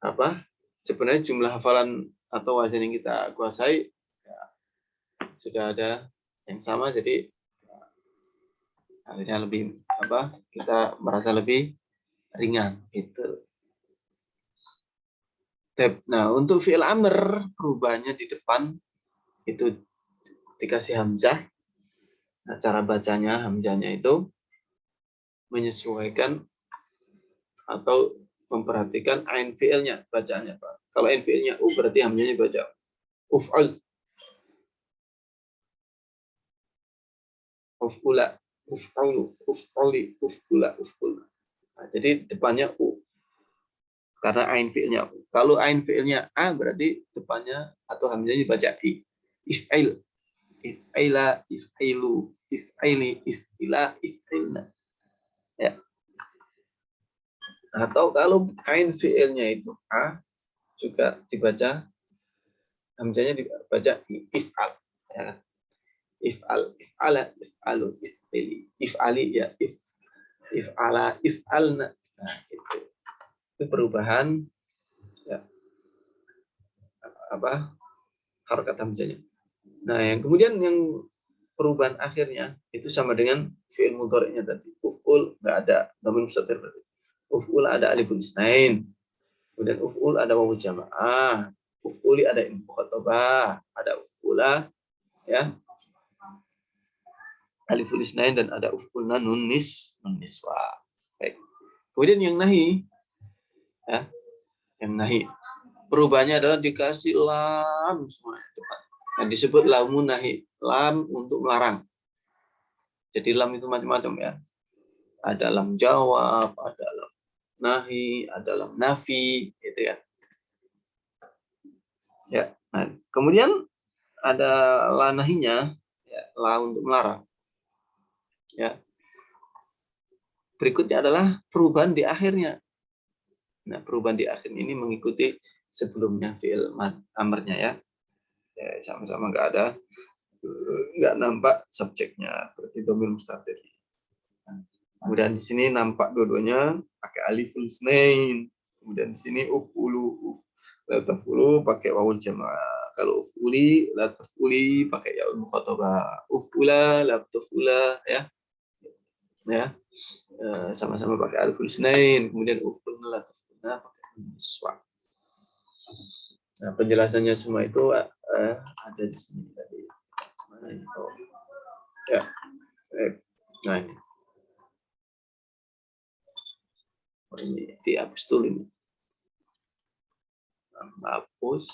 apa? Sebenarnya jumlah hafalan atau wazan yang kita kuasai ya, sudah ada yang sama, jadi akhirnya lebih apa? Kita merasa lebih ringan gitu. Nah, untuk fi'il amr perubahannya di depan itu dikasih hamzah. Nah, cara bacanya hamzahnya itu menyesuaikan atau memperhatikan ain fi'ilnya bacaannya, Pak. Kalau ain fi'ilnya u berarti hamzahnya baca uf'al. Uf'ula, uf'alu, uf'ali, uf'ula, uf'ula. Nah, jadi depannya u. Karena ain fi'ilnya u. Kalau ain fi'ilnya a berarti depannya atau hamzahnya dibaca i. If'il. If'ila, if'ilu, if'ili, if'ila, if'ilna. Ya. Atau kalau ain fi'ilnya itu a juga dibaca hamzahnya dibaca if'al. Ya. If'al, if'ala, if'alu, if'ili, if'ali ya, if'ala, if'alna. Nah, itu perubahan ya, apa harokat hamzahnya. Nah, yang kemudian yang perubahan akhirnya itu sama dengan fi'il mudhari'nya tadi. Uf'ul nggak ada dhamir mustatir berarti. Uf'ul ada alifun isnain. Kemudian uf'ul ada wawu jamaah. Uf'uli ada mukhatabah, ada uf'ula ya. Aliful isnain dan ada uf'ulna nun niswa. Baik. Kemudian yang nahi ya. Yang nahi perubahannya adalah dikasih lam semua depan. Yang disebut lamun nahi, lam untuk melarang. Jadi lam itu macam-macam ya. Ada lam jawab, ada lam nahi, ada lam nafi, gitu ya. Ya. Nah, kemudian ada la nahinya, ya, la untuk melarang. Ya. Berikutnya adalah perubahan di akhirnya. Nah, perubahan di akhir ini mengikuti sebelumnya fi'il amrnya ya. Ya, sama-sama nggak nampak subjeknya berarti dhamir mustatir. Kemudian di sini nampak dua-duanya pakai aliful isnain. Kemudian di sini uf'ulu, taf'ulu pakai wawul jamaah. Kalau uf'uli, la taf'uli pakai yaul mukhatabah. Uf'ula, la taf'ula, ya. Ya. Sama-sama pakai aliful isnain, kemudian uf'ulna, la taf'ulna pakai miswa. Nah, penjelasannya semua itu ada di sini tadi. Mana ini? Oh. Ya. Nah, ini. Oh, ini dihapus dulu ini. Hapus.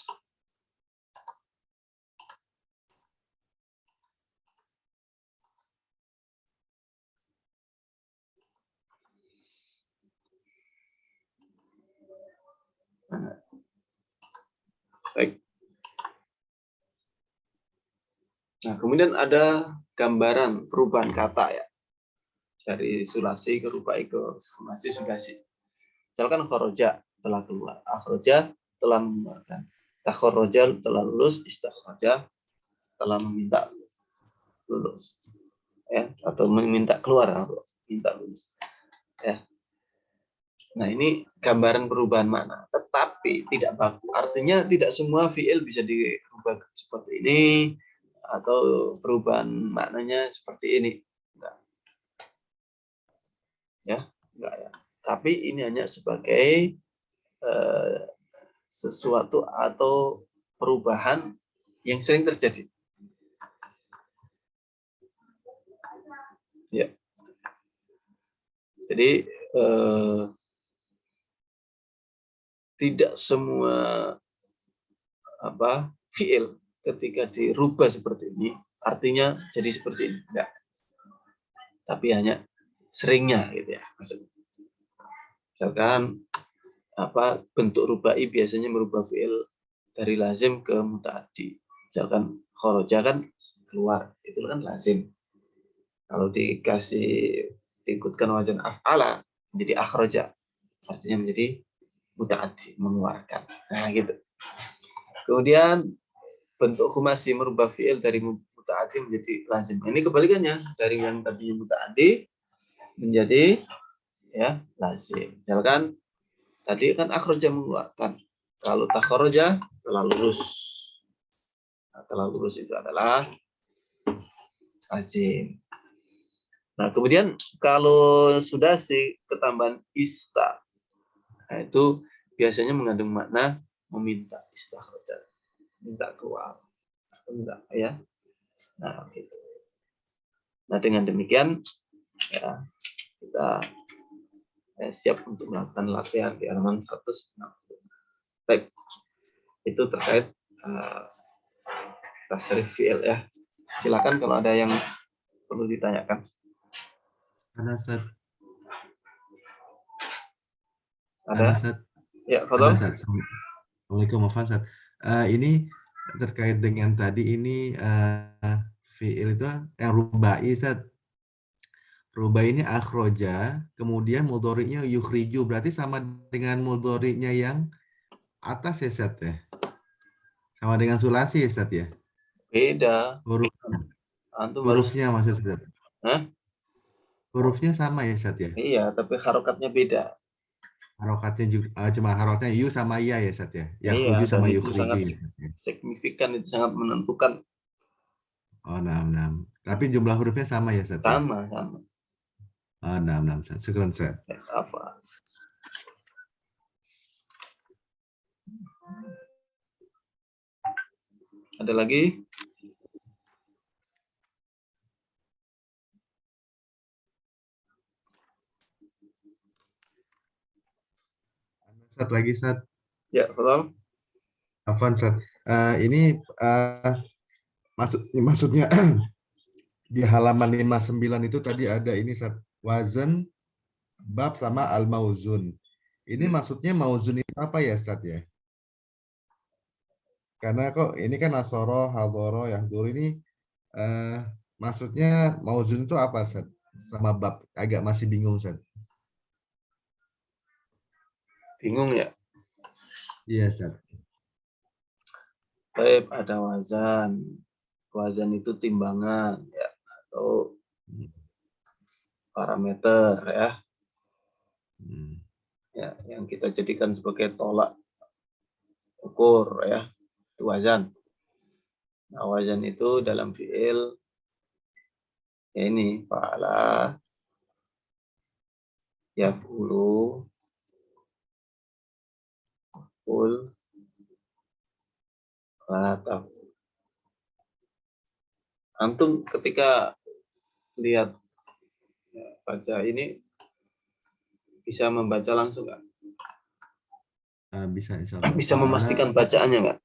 Baik. Nah, kemudian ada gambaran perubahan kata ya. Dari sulasi ke rubai ke sumasi sugasi. Misalkan khoroja telah keluar, akhroja telah mengeluarkan, takhoroja telah lulus, istakhroja telah meminta lulus, ya, atau meminta keluar, atau minta lulus, ya. Nah, ini gambaran perubahan makna, tetapi tidak baku. Artinya tidak semua fiil bisa dirubah seperti ini atau perubahan maknanya seperti ini. Enggak. Ya, enggak ya. Tapi ini hanya sebagai sesuatu atau perubahan yang sering terjadi. Ya. Jadi tidak semua fiil ketika dirubah seperti ini artinya jadi seperti ini, enggak. Tapi hanya seringnya gitu ya maksudnya. Misalkan bentuk rubai biasanya merubah fiil dari lazim ke mutaaddi. Misalkan khoroja kan keluar, itu kan lazim. Kalau diikutkan wazan af'ala menjadi akhroja, artinya menjadi mutaaddi, mengeluarkan. Nah, gitu. Kemudian bentuk khumasi merubah fiil dari mutaaddi menjadi lazim. Ini kebalikannya dari yang tadinya mutaaddi menjadi ya lazim. Misalkan tadi kan akhroja mengeluarkan. Kalau takhoroja telah lulus. Nah, telah lulus itu adalah lazim. Nah, kemudian kalau sudah ketambahan ista, nah, itu biasanya mengandung makna meminta, istakhroja, minta keluar, enggak ya. Nah, gitu. Nah, dengan demikian ya kita siap untuk melakukan latihan di halaman 160. Baik, itu terkait tasrif fi'il ya. Silakan kalau ada yang perlu ditanyakan. Ada Ustaz. Ada? Ustaz. Ya, Fadol. Assalamualaikum Ustaz. Ini terkait dengan tadi ini fi'il itu yang rubai Ustaz. Rubai ini akhroja, kemudian mudhari'nya yukhriju, berarti sama dengan mudhari'nya yang atas ya Ustaz ya? Sama dengan sulasi ya Ustaz ya? Beda. Hurufnya, Antum hurufnya maksud Ustaz. Hah? Hurufnya sama ya Ustaz ya? Iya, tapi harokatnya beda. Harokatnya juga cuma harokatnya yu sama ya ya Ustaz ya? Iya, Yakhruju dan sama itu sangat yukhriju ya. signifikan, itu sangat menentukan. Oh, 6. Tapi jumlah hurufnya sama ya Ustaz ya? Sama. Oh, 6 Ustaz. Syukran Ustaz. Apa? Ada lagi? Ustaz lagi Ustaz. Ya, Fadol. Afwan Ustaz. Ini maksudnya di halaman 59 itu tadi ada ini Ustaz, wazan, bab sama al-mauzun. Ini maksudnya mauzun itu apa ya Ustaz ya? Karena kok ini kan nasoro, hadoro, yahdur ini maksudnya mauzun itu apa Ustaz? Sama bab agak masih bingung Ustaz. Bingung ya? Iya Ustaz. Baik, ada wazan. Wazan itu timbangan ya, atau parameter ya. Ya, yang kita jadikan sebagai tolak ukur ya, itu wazan. Nah, wazan itu dalam fi'il ya ini fa'ala, yaf'ulu, ul, la taf'ul. Antum ketika lihat ya, baca ini bisa membaca langsung nggak? Bisa insya Allah. Bisa memastikan bacaannya nggak?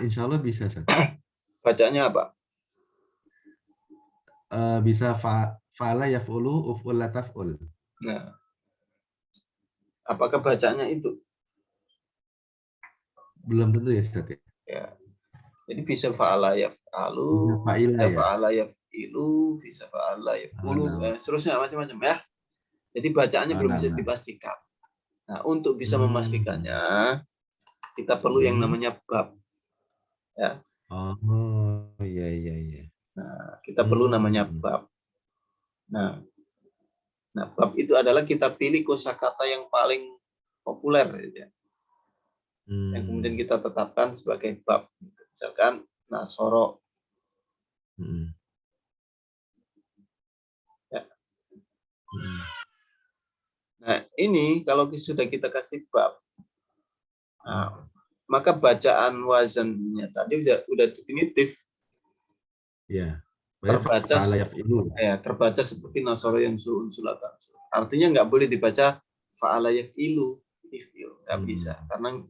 Insya Allah bisa, Ustaz. Bacaannya apa? Bisa fa'ala yaf'ulu uf'ul la taf'ul. Nah, apakah bacaannya itu? Belum tentu ya, Ustaz. Ya. Jadi bisa fa'ala yaf'alu, Bisa fa'ila ya. fa'ala yaf'ilu, bisa fa'ala yaf'ulu, Nah. seterusnya macam-macam ya. Jadi bacaannya belum bisa dipastikan. Nah, untuk bisa memastikannya, kita perlu yang namanya bab. Ya. Oh, iya. Nah, kita perlu namanya bab. Nah, bab itu adalah kita pilih kosakata yang paling populer, gitu ya. Yang kemudian kita tetapkan sebagai bab. Misalkan nasoro. Ya. Nah, ini kalau sudah kita kasih bab, nah, maka bacaan wazannya tadi udah definitif. Ya. Terbaca seperti nasoro yang surun sulatan. Artinya nggak boleh dibaca fa'ala yaf'ilu, if'il, nggak bisa karena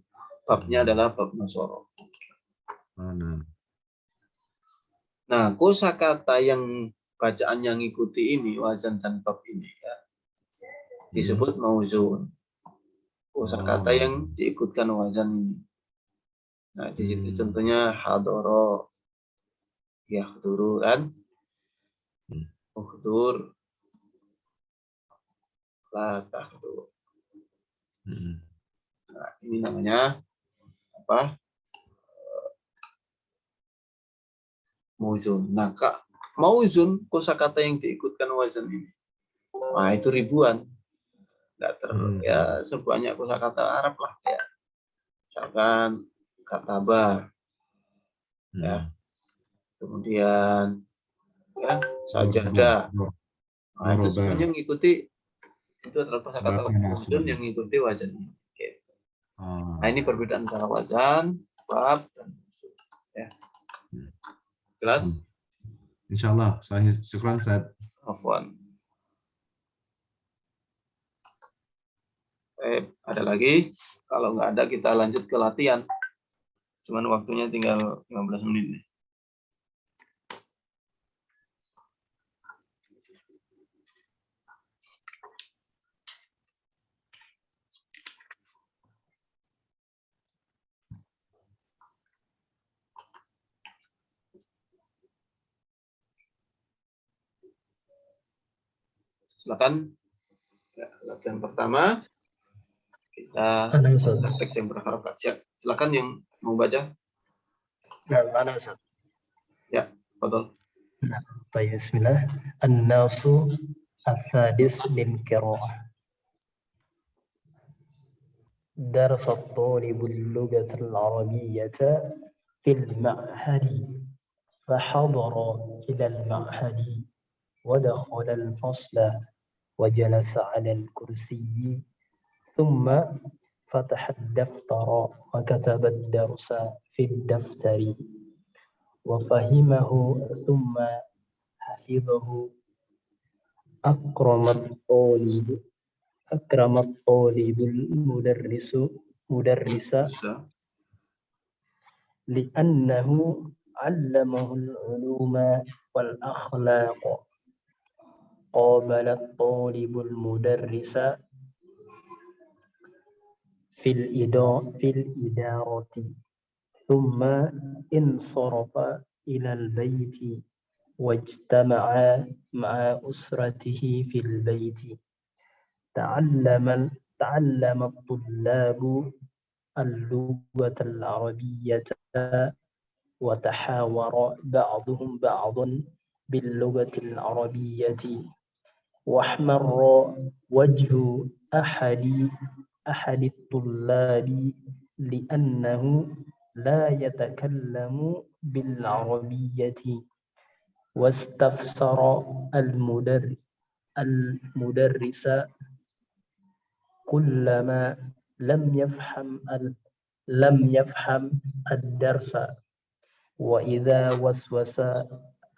babnya adalah bab nasoro. Nah, kosakata yang bacaan yang ngikuti ini wazan dan bab ini ya disebut mauzun. Kosakata yang diikutkan wazan ini. Nah, di situ contohnya hadoro, yahduru kan, uhdur, la tahdur. Nah, ini namanya apa? Mauzun. Nah, mauzun kosakata yang diikutkan wazan ini. Nah, itu ribuan. Ya sebanyak kosakata Arab lah ya. Misalkan kataba. Ya. Kemudian ya sajadah. Nah, itu semuanya mengikuti itu adalah kosakata mauzun yang mengikuti wazan ini. Gitu. Nah, ini perbedaan antara wazan, bab, dan mauzun. Ya. Jelas? Insyaallah. Sahih. Syukran, Ustaz. Afwan. Ada lagi? Kalau nggak ada kita lanjut ke latihan. Cuman waktunya tinggal 15 menit nih. Silakan. Ya, latihan pertama kita praktek yang berharokat. Silakan yang mau baca. Ya, betul. طيب بسم الله. الناس السادس للقراءة. درس الطالب اللغة العربية في المعهد فحضر إلى المعهد ودخل الفصل وجلس على الكرسي ثم فتح الدفتر وكتب الدرس في الدفتر وفهمه ثم حفظه. أكرم الطالب المدرس لأنه علمه العلوم والأخلاق. قابل الطالب المدرس في الإدارة ثم انصرف إلى البيت واجتمع مع أسرته في البيت. تعلم الطلاب اللغة العربية وتحاور بعضهم بعضا باللغة العربية. واحمر وجه أحد الطلاب لأنه لا يتكلم بالعربية. واستفسر المدرس كلما لم يفهم الدرس. وإذا وسوس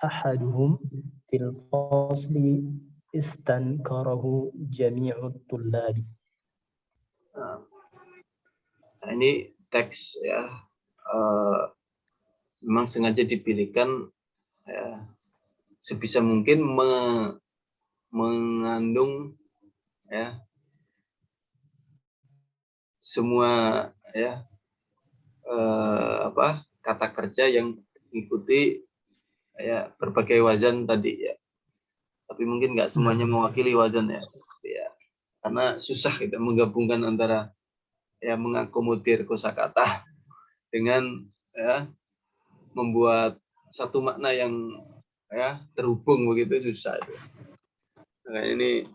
أحدهم في الفصل استنكره جميع الطلاب. Nah, ini teks ya, memang sengaja dipilihkan ya, sebisa mungkin mengandung ya semua ya kata kerja yang mengikuti ya berbagai wazan tadi ya. Tapi mungkin nggak semuanya mewakili wazan ya. Karena susah kita menggabungkan antara ya mengakomodir kosakata dengan ya membuat satu makna yang ya terhubung begitu, susah itu. Nah, ini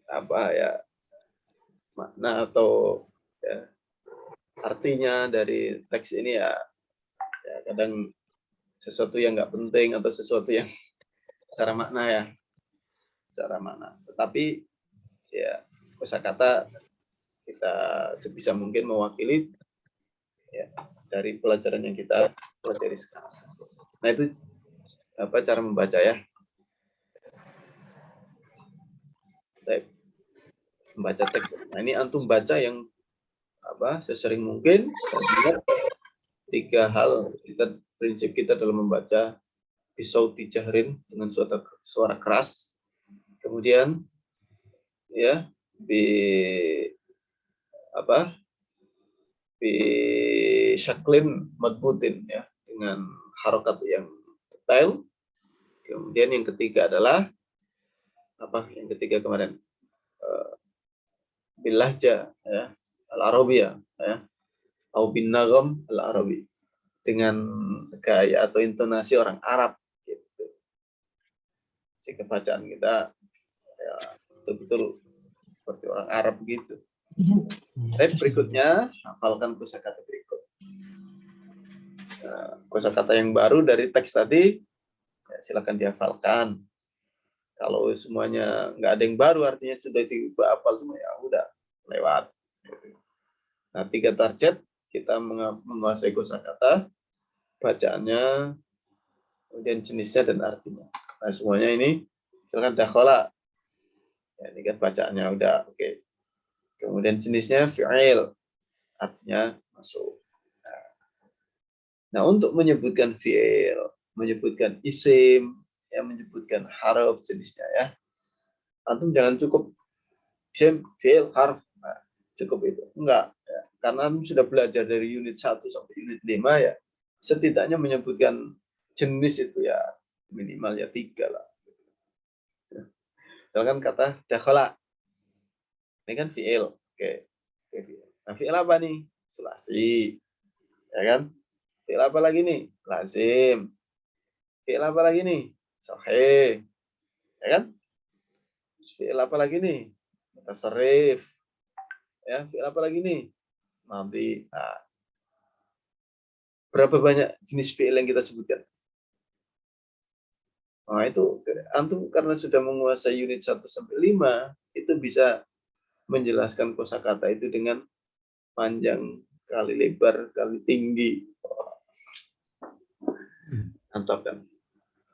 apa ya makna atau ya artinya dari teks ini ya kadang sesuatu yang nggak penting atau sesuatu yang secara makna. Tetapi ya kosakata kita sebisa mungkin mewakili ya dari pelajaran yang kita pelajari sekarang. Nah, itu apa cara membaca ya? Membaca teks. Nah, ini antum baca yang apa sesering mungkin. Dan 3 hal prinsip kita dalam membaca: bisauti jahrin, dengan suara keras. Kemudian ya syaklin madbutin ya, dengan harokat yang detail. Kemudian yang ketiga adalah yang ketiga kemarin bilahja ya al-arabiyah ya, atau bin nagam al-arabi, dengan gaya atau intonasi orang Arab gitu. Sehingga bacaan kita ya betul-betul seperti orang Arab gitu. Baik, berikutnya hafalkan kosakata berikut. Kosakata yang baru dari teks tadi ya, silakan dihafalkan. Kalau semuanya nggak ada yang baru, artinya sudah dihafal semua, ya udah lewat. Nah, 3 target kita menguasai kosakata, bacaannya, kemudian jenisnya dan artinya. Nah, semuanya ini silakan dakhala. Ya, ini kan bacaannya udah oke. Kemudian jenisnya fi'il, artinya masuk. Nah, untuk menyebutkan fi'il, menyebutkan isim, ya, menyebutkan harf jenisnya ya. Antum jangan cukup isim, fi'il, harf. Nah, cukup itu. Enggak. Ya. Karena antum sudah belajar dari unit 1 sampai unit 5 ya. Setidaknya menyebutkan jenis itu ya minimal ya 3 lah. Misalkan kata dakhala. Ini kan fi'il. Oke. Nah, fi'il apa nih? Sulasi. Ya kan? Fi'il apa lagi nih? Lazim. Fi'il apa lagi nih? Sahih. Ya kan? Fi'il apa lagi nih? Mutasarrif. Ya, fi'il apa lagi nih? Madhi. Nah, berapa banyak jenis fi'il yang kita sebutkan? Nah, itu antum karena sudah menguasai unit 1 sampai 5, itu bisa menjelaskan kosakata itu dengan panjang kali lebar kali tinggi. Mantap kan?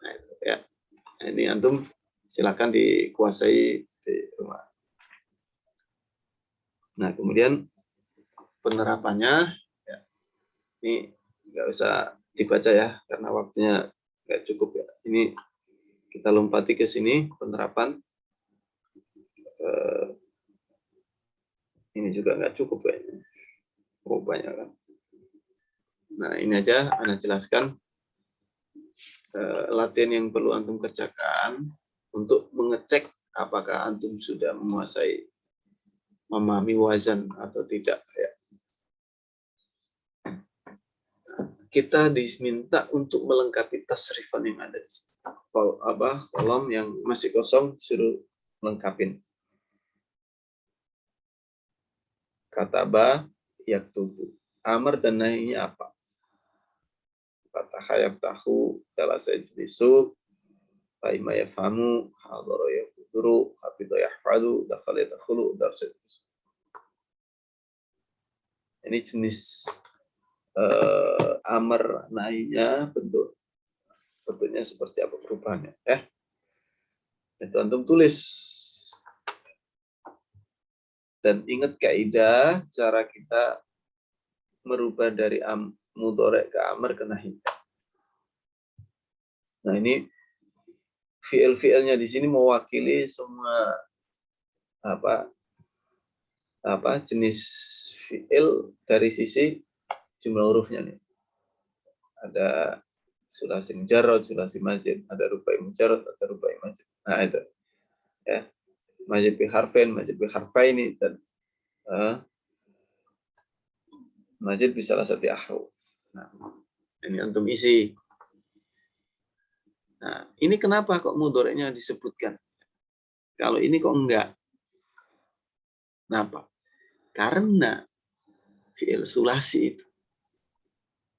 Nah, itu ya. Ini antum silakan dikuasai di rumah. Nah, kemudian penerapannya ya, ini nggak usah dibaca ya karena waktunya nggak cukup ya. Ini kita lompati ke sini penerapan. Ini juga nggak cukup kayaknya. Oh, banyak kan. Nah, ini aja Anda jelaskan latihan yang perlu antum kerjakan untuk mengecek apakah antum sudah menguasai, memahami wazan atau tidak ya. Kita diminta untuk melengkapi tasrifan yang ada di kolom yang masih kosong, suruh lengkapin. Kataba yaktubu. amar dan nahinya apa? Fataha yaftahu, jalasa yajlisu, faima yafhamu, hadara yaqduru, hafidha yahfadu, dakhala yadkhulu, darsa yadrusu. Ini jenis amar nahinya, bentuknya seperti apa perubahannya. Itu antum tulis. Dan ingat kaidah cara kita merubah dari mudhari ke amar ke nahi. Nah, ini fiil-fiilnya di sini mewakili semua jenis fiil dari sisi jumlah hurufnya nih. Ada sulasi mujarrad, sulasi mazid, ada rubai mujarrad, ada rubai mazid. Nah, itu. Ya. Mazid bi harfain, mazid bi harfaini, dan mazid bi salah satu ahruf. Nah, ini antum isi. Nah, ini kenapa kok mudhari'nya disebutkan? Kalau ini kok enggak? Kenapa? Karena fi'il sulasi itu,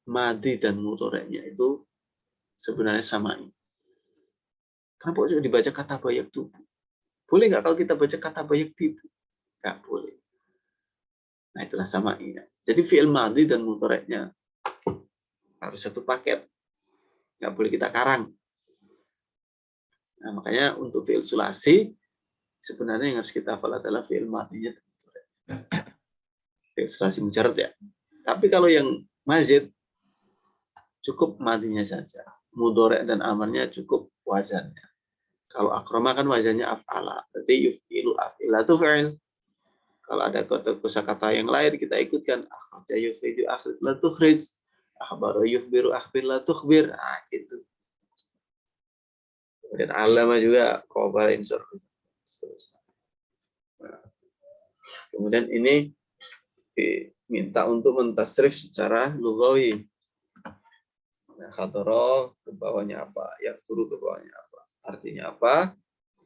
madi dan mudhari'nya itu sebenarnya sama. Kenapa kok dibaca kata bayak tubuh? Boleh nggak kalau kita baca kata bayak tubuh? Nggak boleh. Nah, itulah sama ini. Jadi fi'il madi dan mudhari'nya harus satu paket. Nggak boleh kita karang. Nah, makanya untuk fi'il sulasi, sebenarnya yang harus kita hafal adalah fi'il madinya. Fi'il sulasi mujarrad ya. Tapi kalau yang mazid, cukup madinya saja. Mudhari' dan amarnya cukup wazannya. Kalau akrama kan wazannya af'ala. Berarti yuf'ilu af'ilatu fi'il. Kalau ada kosakata yang lain, kita ikutkan. Akhraja yukhriju akhrij la tukhrij. Akhbara yukhbiru akhbir la tukhbir. Nah, gitu. Kemudian alama juga qabala insur. Nah, kemudian ini diminta untuk mentasrif secara lughawi. Nah, khadara ke bawahnya apa? Yang turu ke bawahnya apa? Artinya apa?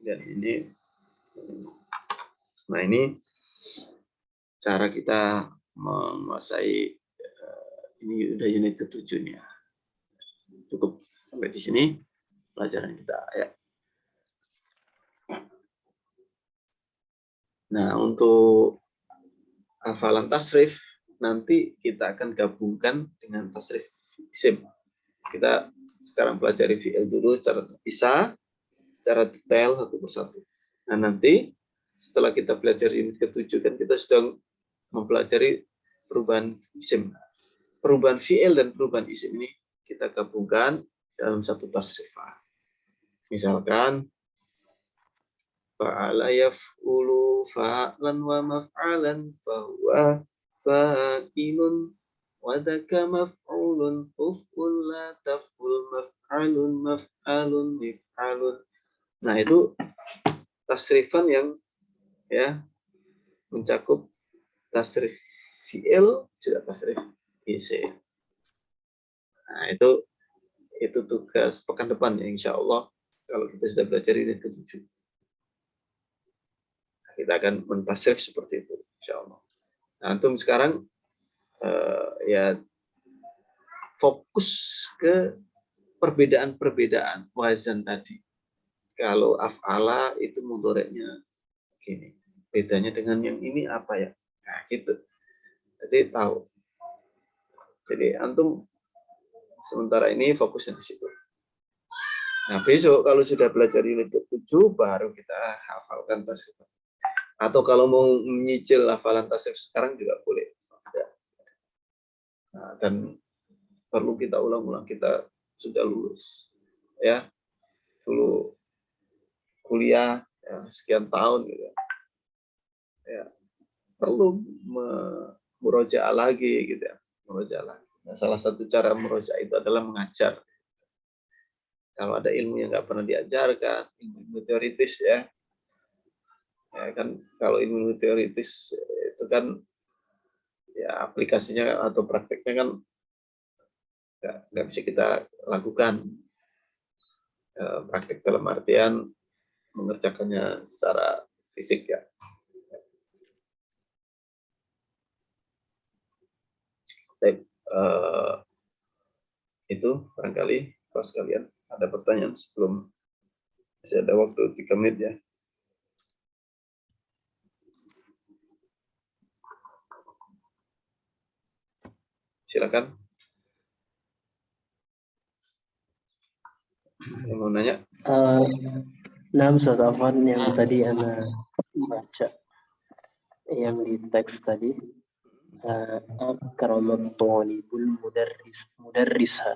Dan ini, nah ini cara kita menguasai ini udah unit ke-7 nih ya. Cukup sampai di sini pelajaran kita ya. Nah, untuk hafalan tasrif nanti kita akan gabungkan dengan tasrif isim. Kita sekarang pelajari fi'il dulu secara terpisah, secara detail satu persatu. Nah, nanti setelah kita belajar unit ke-7 kan kita sudah mempelajari perubahan isim. Perubahan fi'il dan perubahan isim ini kita gabungkan dalam satu tasrifah. Misalkan fa'ala yaf'ulu fa'lan wa maf'alan fahuwa fa'ilun wa dzaka maf'ulun uf'ul la taf'ul maf'alun maf'alun mif'alun. Nah, itu tasrifan yang ya mencakup tasrif fi'il juga tasrif isim. Nah, itu tugas pekan depan ya, insya Allah kalau kita sudah belajar ini ke-7. Kita akan mentasrif seperti itu, insya Allah. Nah, antum sekarang ya fokus ke perbedaan-perbedaan wazan tadi. Kalau af'ala itu mudhari'nya gini, bedanya dengan yang ini apa ya? Nah, gitu. Jadi tahu. Jadi antum sementara ini fokusnya di situ. Nah, besok kalau sudah belajar unit ke-7 baru kita hafalkan tasrif. Atau kalau mau menyicil hafalan tasrif sekarang juga boleh. Nah, dan perlu kita ulang-ulang, kita sudah lulus. Ya, dulu kuliah ya, sekian tahun gitu. Ya, perlu murojaah lagi gitu ya. Murojaah lagi. Nah, salah satu cara murojaah itu adalah mengajar. Kalau ada ilmu yang nggak pernah diajarkan, ilmu teoritis ya kan kalau ilmu teoritis itu kan ya aplikasinya atau prakteknya kan nggak bisa kita lakukan. Praktek dalam artian mengerjakannya secara fisik ya. Baik, itu barangkali pas kalian ada pertanyaan sebelum masih ada waktu 3 menit ya. Silakan. Yang mau nanya? Nah, Ustaz Afwan yang tadi Ana baca yang di teks tadi, akramat thalibul mudarrisha.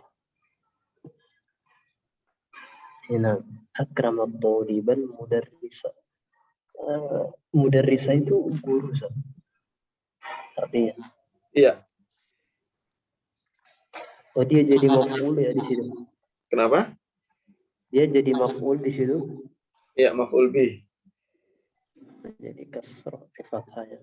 Nah, akramat thalibal mudarrisha. Mudarrisha itu guru, Ustaz. Artinya. Iya. Oh, dia jadi maf'ul ya di situ. Kenapa? Dia jadi maf'ul di situ. Iya, maf'ul bih. Jadi kasrah fi fathah ya.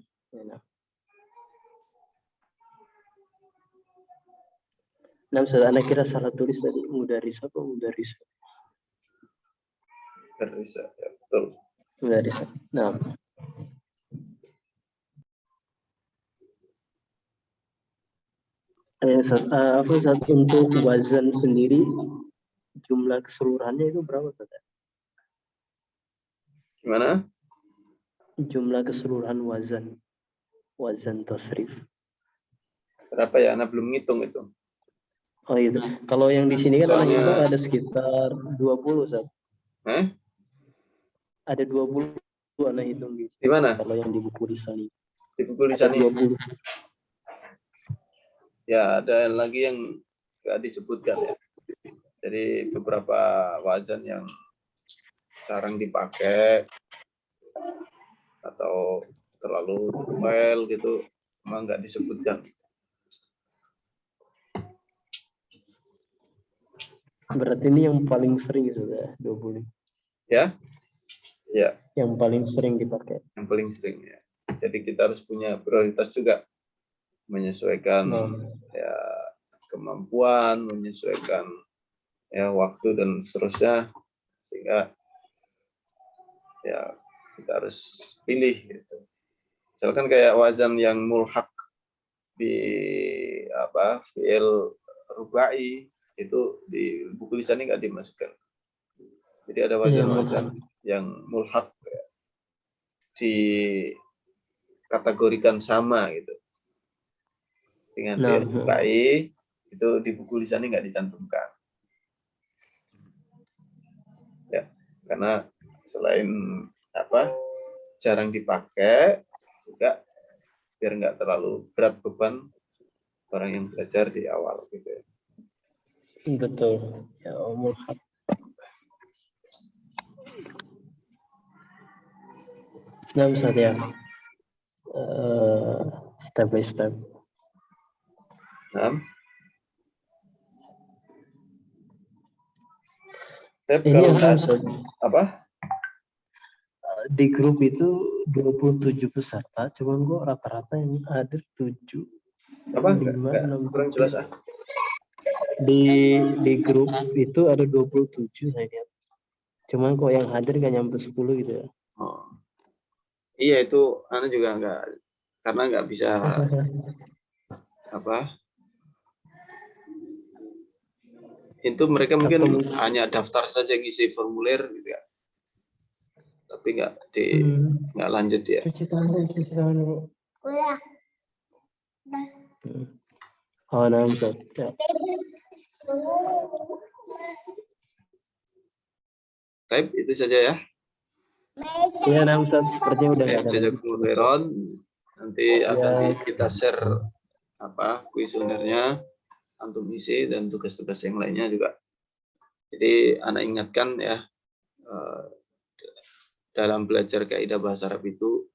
Nah, Ustaz, Ana kira salah tulis tadi mudarrisha apa mudarrisha? Mudarrisha, ya, betul. Mudarrisha. Nah. Apa Ustaz, untuk wazan sendiri jumlah keseluruhannya itu berapa Ustaz? Gimana? Jumlah keseluruhan wazan tasrif. Berapa ya? Ana belum ngitung itu. Oh itu. Kalau yang di sini kan Soalnya... ada sekitar 20 Ustaz. Ada 20 Ana hitung gitu. Di mana? Kalau yang di buku lisan ini. Di buku lisan ini. 20. Ya, ada lagi yang nggak disebutkan ya. Jadi beberapa wazan yang jarang dipakai atau terlalu detail gitu, memang nggak disebutkan. Berarti ini yang paling sering sudah 20. Ya? Ya. Yang paling sering dipakai. Yang paling sering ya. Jadi kita harus punya prioritas juga, menyesuaikan ya kemampuan, menyesuaikan ya waktu dan seterusnya, sehingga ya kita harus pilih gitu. Misalkan kayak wazan yang mulhaq di fi'il rubai itu di buku lisan ini nggak dimasukkan. Jadi ada wazan-wazan yang mulhaq ya, dikategorikan sama gitu dengan fi'il rubai, itu di buku lisan ini nggak dicantumkan. Ya, karena selain jarang dipakai juga biar nggak terlalu berat beban orang yang belajar di awal gitu ya. Betul. Ya, mulhaq. Nah, Ustaz ya. Step by step. Nah. Step Ini kalau apa? Di grup itu 27 peserta, cuman kok rata-rata yang hadir 7. Apa? 5, 6, kurang jelas ah. Di grup itu ada 27 saya lihat. Cuman kok yang hadir nggak nyampe 10 gitu ya. Oh. Iya itu Ana juga karena nggak bisa itu mereka mungkin hanya daftar saja ngisi formulir gitu ya. Tapi nggak lanjut ya. Cuci tangan dulu. Oh, nah, Ustaz. Ya. Type itu saja ya. Iya, nah, Ustaz, sepertinya udah nggak ada. Jazakumullah. Nanti akan kita share kuesionernya, antum isi dan tugas-tugas yang lainnya juga. Jadi anak ingatkan ya, dalam belajar kaidah bahasa Arab itu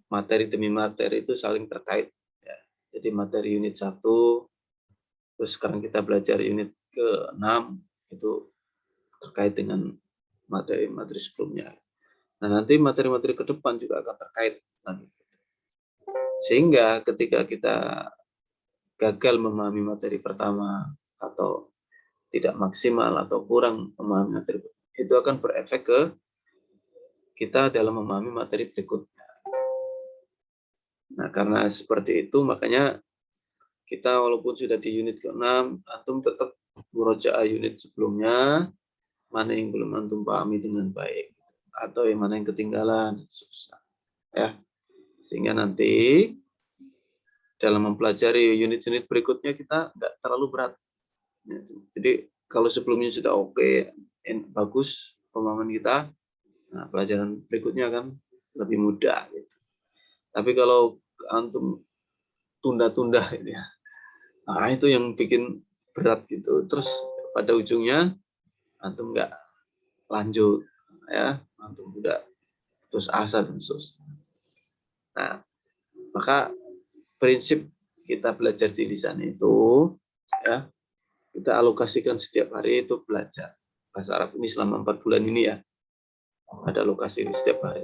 materi demi materi itu saling terkait ya. Jadi materi unit 1, terus sekarang kita belajar unit ke-6 itu terkait dengan materi-materi sebelumnya. Nah, nanti materi-materi ke depan juga akan terkait. Sehingga ketika kita gagal memahami materi pertama atau tidak maksimal atau kurang memahami materi, itu akan berefek ke kita dalam memahami materi berikutnya. Nah, Nah, karena seperti itu makanya kita walaupun sudah di unit ke-6, antum tetap murojaah unit sebelumnya, mana yang belum antum pahami dengan baik, atau yang mana yang ketinggalan, susah. Ya, sehingga nanti dalam mempelajari unit-unit berikutnya kita nggak terlalu berat. Jadi kalau sebelumnya sudah oke, bagus pemahaman kita, nah pelajaran berikutnya kan lebih mudah. Gitu. Tapi kalau antum tunda-tunda ini ya, nah itu yang bikin berat gitu. Terus pada ujungnya antum nggak lanjut, ya, antum udah terus asa dan seterusnya. Nah, maka prinsip kita belajar di lisan itu, ya, kita alokasikan setiap hari itu belajar bahasa Arab ini selama 4 bulan ini ya. Ada alokasi setiap hari.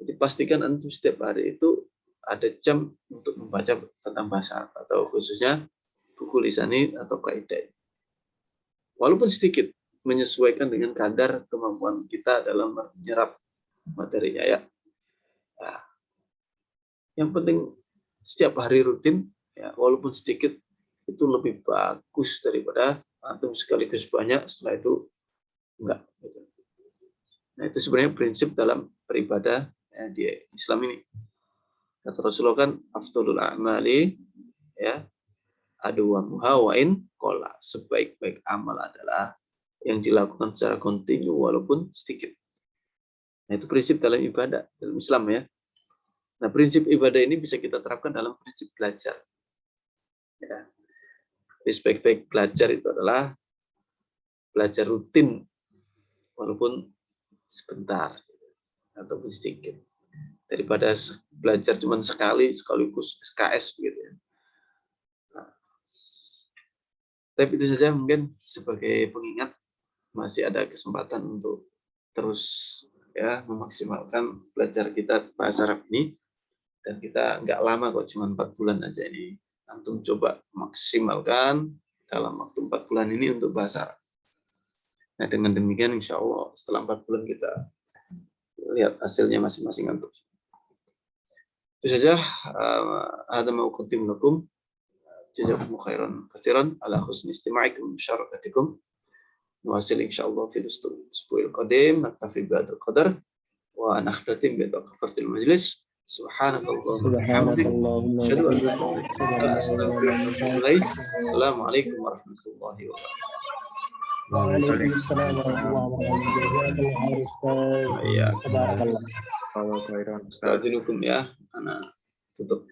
Jadi pastikan antum setiap hari itu ada jam untuk membaca tentang bahasa Arab atau khususnya buku lisani atau kaidah. Walaupun sedikit, menyesuaikan dengan kadar kemampuan kita dalam menyerap materinya ya. Nah, yang penting setiap hari rutin ya, walaupun sedikit itu lebih bagus daripada antum sekaligus banyak setelah itu enggak. Gitu. Nah itu sebenarnya prinsip dalam beribadah ya, di Islam ini. Kata Rasulullah kan afdhalul a'mali ya aduwamuha wa in qalla, sebaik-baik amal adalah yang dilakukan secara kontinu walaupun sedikit. Nah itu prinsip dalam ibadah dalam Islam ya. Nah prinsip ibadah ini bisa kita terapkan dalam prinsip belajar. Ya. Sebaik-baik belajar itu adalah belajar rutin walaupun sebentar ataupun sedikit, daripada belajar cuma sekaligus SKS begitu ya. Nah, tapi itu saja mungkin sebagai pengingat, masih ada kesempatan untuk terus ya memaksimalkan belajar kita bahasa Arab ini, dan kita nggak lama kok, cuma 4 bulan aja ini. Antum coba maksimalkan dalam waktu 4 bulan ini untuk bahasa Arab. Nah dengan demikian insya Allah setelah 4 bulan kita lihat hasilnya masing-masing antum. Itu saja. Hadza ma uqaddim lakum. Jazakumullahu khairan katsiran ala husni istima'ikum wa musyarakatikum. Nuwasil insyaallah fil usbu'il qadim. Naktafi bihadzal qadar wa nakhtatim bi kafatil majlis. Subhanakallahumma wa bihamdika astaghfiruka wa atubu ilaik. Assalamualaikum warahmatullahi wabarakatuh. Waalaikumsalam warahmatullahi wabarakatuh. Iya. Tabarakallah. Astagfirullahaladzim ya, anak tutup.